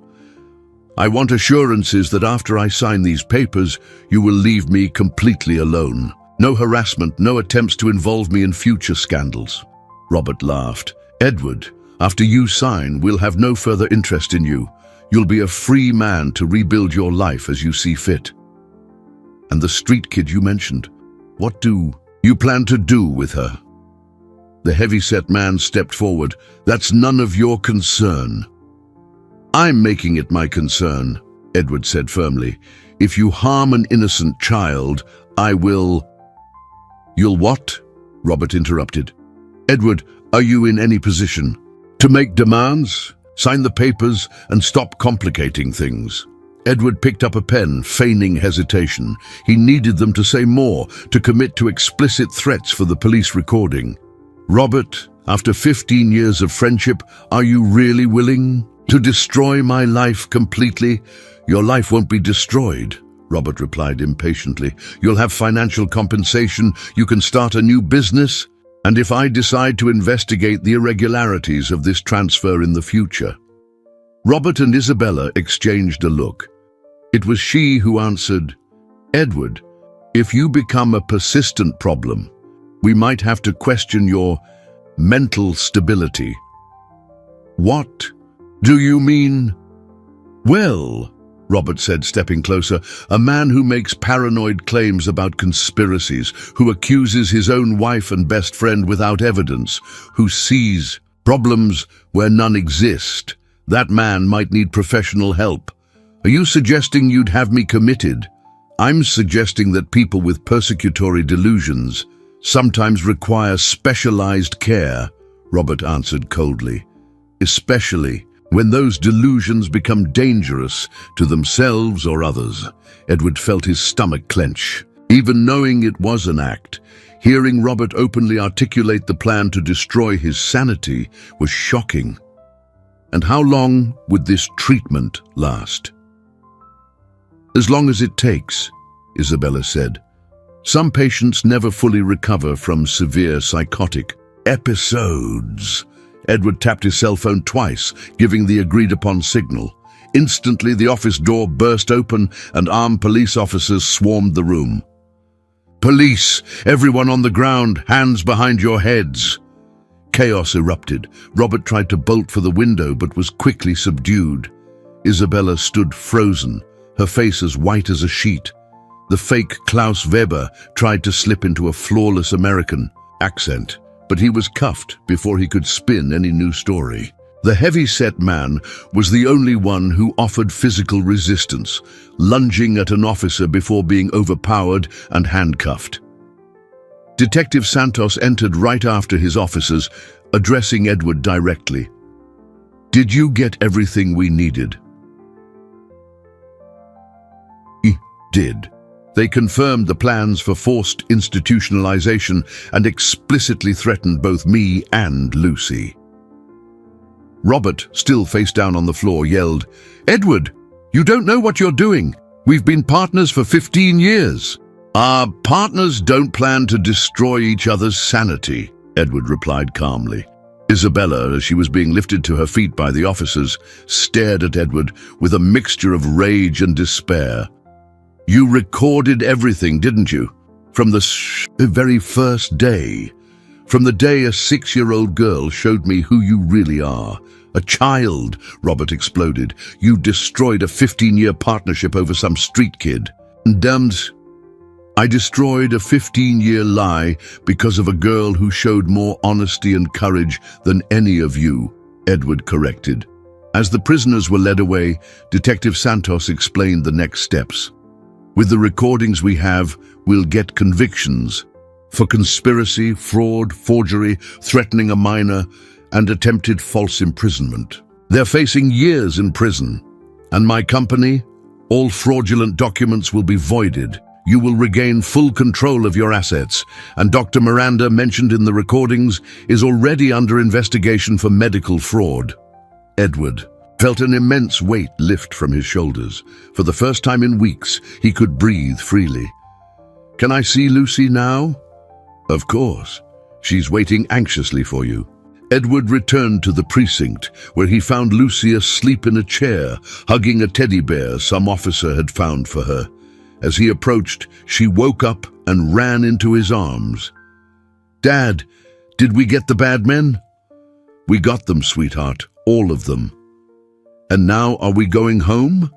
"I want assurances that after I sign these papers, you will leave me completely alone. No harassment, no attempts to involve me in future scandals." Robert laughed. "Edward, after you sign, we'll have no further interest in you. You'll be a free man to rebuild your life as you see fit." "And the street kid you mentioned, what do you plan to do with her?" The heavy-set man stepped forward. "That's none of your concern." "I'm making it my concern," Edward said firmly. "If you harm an innocent child, I will—" "You'll what?" Robert interrupted. "Edward, are you in any position to make demands? Sign the papers and stop complicating things." Edward picked up a pen, feigning hesitation. He needed them to say more, to commit to explicit threats for the police recording. "Robert, after 15 years of friendship, are you really willing to destroy my life completely?" "Your life won't be destroyed," Robert replied impatiently. "You'll have financial compensation, you can start a new business, and if I decide to investigate the irregularities of this transfer in the future." Robert and Isabella exchanged a look. It was she who answered, "Edward, if you become a persistent problem, we might have to question your mental stability." "What do you mean?" "Well," Robert said, stepping closer, "a man who makes paranoid claims about conspiracies, who accuses his own wife and best friend without evidence, who sees problems where none exist, that man might need professional help. Are you suggesting you'd have me committed?" "I'm suggesting that people with persecutory delusions sometimes require specialized care," Robert answered coldly. "Especially When those delusions become dangerous to themselves or others, Edward felt his stomach clench. Even knowing it was an act, hearing Robert openly articulate the plan to destroy his sanity was shocking. And how long would this treatment last? As long as it takes, Isabella said. Some patients never fully recover from severe psychotic episodes. Edward tapped his cell phone twice, giving the agreed-upon signal. Instantly, the office door burst open and armed police officers swarmed the room. "Police! Everyone on the ground! Hands behind your heads!" Chaos erupted. Robert tried to bolt for the window but was quickly subdued. Isabella stood frozen, her face as white as a sheet. The fake Klaus Weber tried to slip into a flawless American accent, but he was cuffed before he could spin any new story. The heavy-set man was the only one who offered physical resistance, lunging at an officer before being overpowered and handcuffed. Detective Santos entered right after his officers, addressing Edward directly. "Did you get everything we needed?" He did. They confirmed the plans for forced institutionalization and explicitly threatened both me and Lucy. Robert, still face down on the floor, yelled, "Edward, you don't know what you're doing. We've been partners for 15 years. Our partners don't plan to destroy each other's sanity," Edward replied calmly. Isabella, as she was being lifted to her feet by the officers, stared at Edward with a mixture of rage and despair. "You recorded everything, didn't you? From the very first day. From the day a 6-year-old girl showed me who you really are. A child," Robert exploded. "You destroyed a 15-year partnership over some street kid. Damned. I destroyed a 15-year lie because of a girl who showed more honesty and courage than any of you," Edward corrected. As the prisoners were led away, Detective Santos explained the next steps. "With the recordings we have, we'll get convictions for conspiracy, fraud, forgery, threatening a minor, and attempted false imprisonment. They're facing years in prison. And my company, all fraudulent documents will be voided. You will regain full control of your assets, and Dr. Miranda, mentioned in the recordings, is already under investigation for medical fraud." Edward felt an immense weight lift from his shoulders. For the first time in weeks, he could breathe freely. "Can I see Lucy now?" "Of course. She's waiting anxiously for you." Edward returned to the precinct, where he found Lucy asleep in a chair, hugging a teddy bear some officer had found for her. As he approached, she woke up and ran into his arms. "Dad, did we get the bad men?" "We got them, sweetheart, all of them." "And now are we going home?"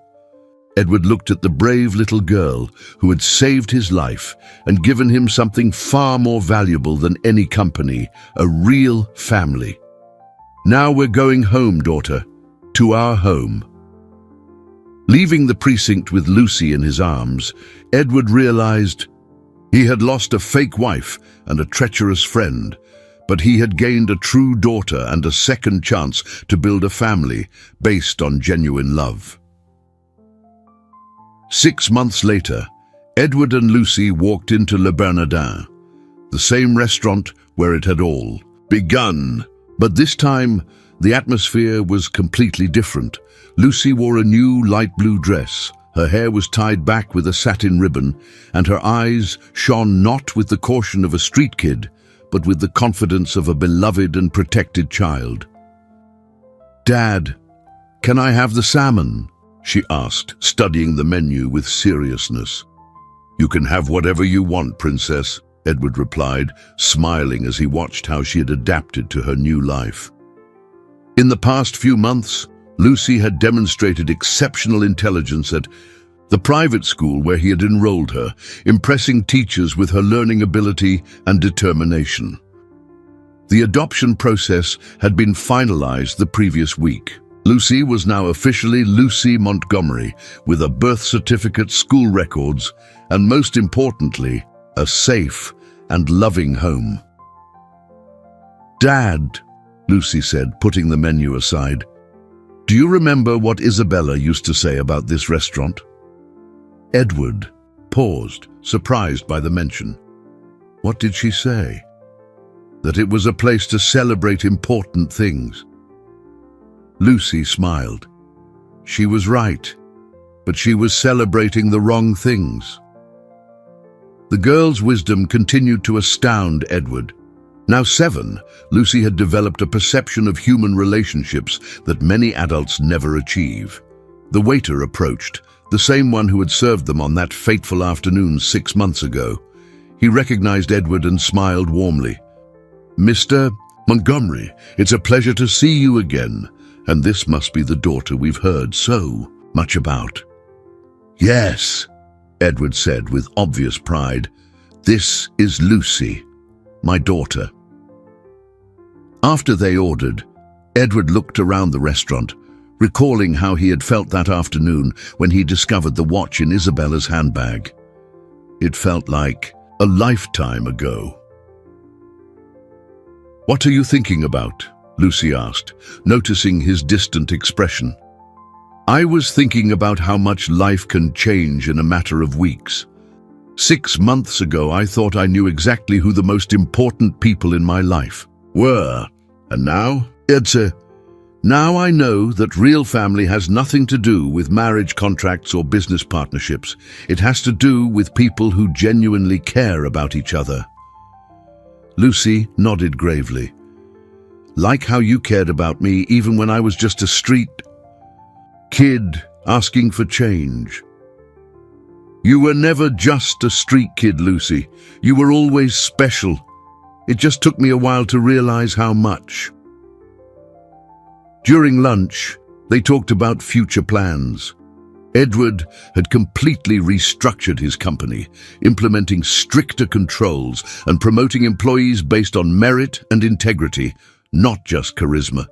Edward looked at the brave little girl who had saved his life and given him something far more valuable than any company, a real family. "Now we're going home, daughter, to our home." Leaving the precinct with Lucy in his arms, Edward realized he had lost a fake wife and a treacherous friend, but he had gained a true daughter and a second chance to build a family based on genuine love. 6 months later, Edward and Lucy walked into Le Bernardin, the same restaurant where it had all begun. But this time, the atmosphere was completely different. Lucy wore a new light blue dress. Her hair was tied back with a satin ribbon, and her eyes shone not with the caution of a street kid, but with the confidence of a beloved and protected child. "Dad, can I have the salmon?" she asked, studying the menu with seriousness. "You can have whatever you want, princess," Edward replied, smiling as he watched how she had adapted to her new life. In the past few months, Lucy had demonstrated exceptional intelligence at the private school where he had enrolled her, impressing teachers with her learning ability and determination. The adoption process had been finalized the previous week. Lucy was now officially Lucy Montgomery, with a birth certificate, school records, and most importantly, a safe and loving home. "Dad," Lucy said, putting the menu aside, Do you remember what Isabella used to say about this restaurant? Edward paused, surprised by the mention. What did she say? That it was a place to celebrate important things. Lucy smiled. She was right, but she was celebrating the wrong things. The girl's wisdom continued to astound Edward. Now 7, Lucy had developed a perception of human relationships that many adults never achieve. The waiter approached, the same one who had served them on that fateful afternoon 6 months ago. He recognized Edward and smiled warmly. Mr. Montgomery, it's a pleasure to see you again, and this must be the daughter we've heard so much about. Yes, Edward said with obvious pride. This is Lucy, my daughter. After they ordered, Edward looked around the restaurant, recalling how he had felt that afternoon when he discovered the watch in Isabella's handbag. It felt like a lifetime ago. What are you thinking about? Lucy asked, noticing his distant expression. I was thinking about how much life can change in a matter of weeks. 6 months ago, I thought I knew exactly who the most important people in my life were. And now, now I know that real family has nothing to do with marriage contracts or business partnerships. It has to do with people who genuinely care about each other. Lucy nodded gravely. Like how you cared about me even when I was just a street kid asking for change. You were never just a street kid, Lucy. You were always special. It just took me a while to realize how much. During lunch, they talked about future plans. Edward had completely restructured his company, implementing stricter controls and promoting employees based on merit and integrity, not just charisma.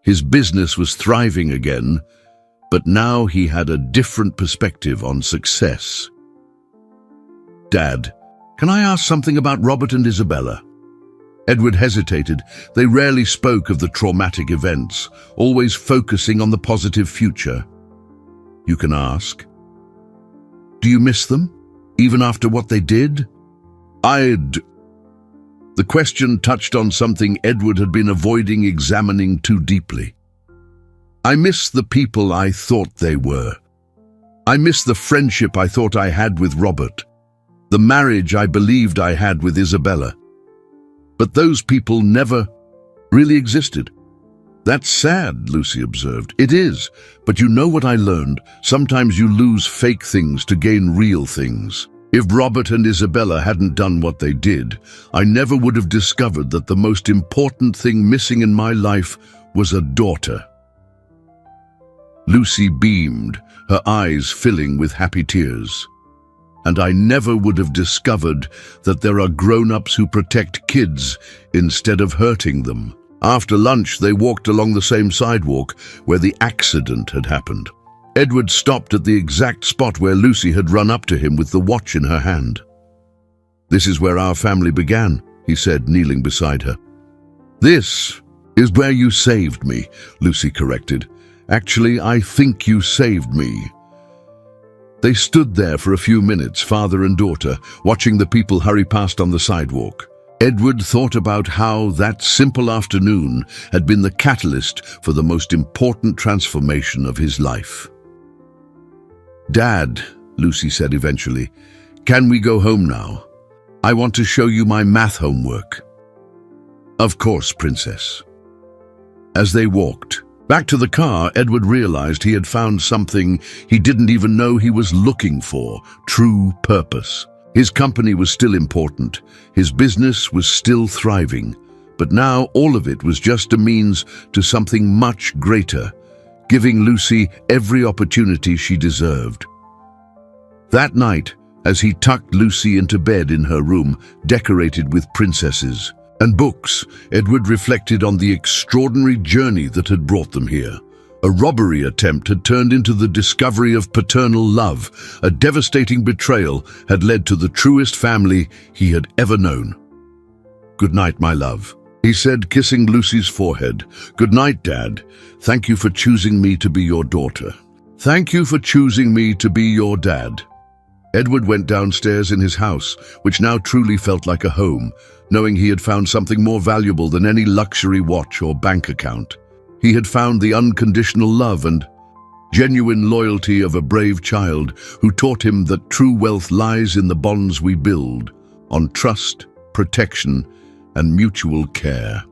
His business was thriving again, but now he had a different perspective on success. Dad, can I ask something about Robert and Isabella? Edward hesitated. They rarely spoke of the traumatic events, always focusing on the positive future. You can ask. Do you miss them, even after what they did? The question touched on something Edward had been avoiding examining too deeply. I miss the people I thought they were. I miss the friendship I thought I had with Robert, the marriage I believed I had with Isabella. But those people never really existed. That's sad, Lucy observed. It is, but you know what I learned? Sometimes you lose fake things to gain real things. If Robert and Isabella hadn't done what they did, I never would have discovered that the most important thing missing in my life was a daughter. Lucy beamed, her eyes filling with happy tears. And I never would have discovered that there are grown-ups who protect kids instead of hurting them. After lunch, they walked along the same sidewalk where the accident had happened. Edward stopped at the exact spot where Lucy had run up to him with the watch in her hand. This is where our family began, he said, kneeling beside her. This is where you saved me, Lucy corrected. Actually, I think you saved me. They stood there for a few minutes, father and daughter, watching the people hurry past on the sidewalk. Edward thought about how that simple afternoon had been the catalyst for the most important transformation of his life. Dad, Lucy said eventually, can we go home now? I want to show you my math homework. Of course, Princess. As they walked back to the car, Edward realized he had found something he didn't even know he was looking for: true purpose. His company was still important, his business was still thriving, but now all of it was just a means to something much greater, giving Lucy every opportunity she deserved. That night, as he tucked Lucy into bed in her room, decorated with princesses and books, Edward reflected on the extraordinary journey that had brought them here. A robbery attempt had turned into the discovery of paternal love. A devastating betrayal had led to the truest family he had ever known. Good night, my love, He said, kissing Lucy's forehead, "Good night, Dad. Thank you for choosing me to be your daughter. Thank you for choosing me to be your dad." Edward went downstairs in his house, which now truly felt like a home, knowing he had found something more valuable than any luxury watch or bank account. He had found the unconditional love and genuine loyalty of a brave child who taught him that true wealth lies in the bonds we build, on trust, protection, and mutual care.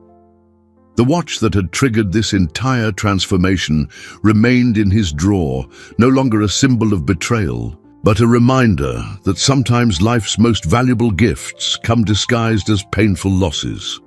The watch that had triggered this entire transformation remained in his drawer, no longer a symbol of betrayal, but a reminder that sometimes life's most valuable gifts come disguised as painful losses.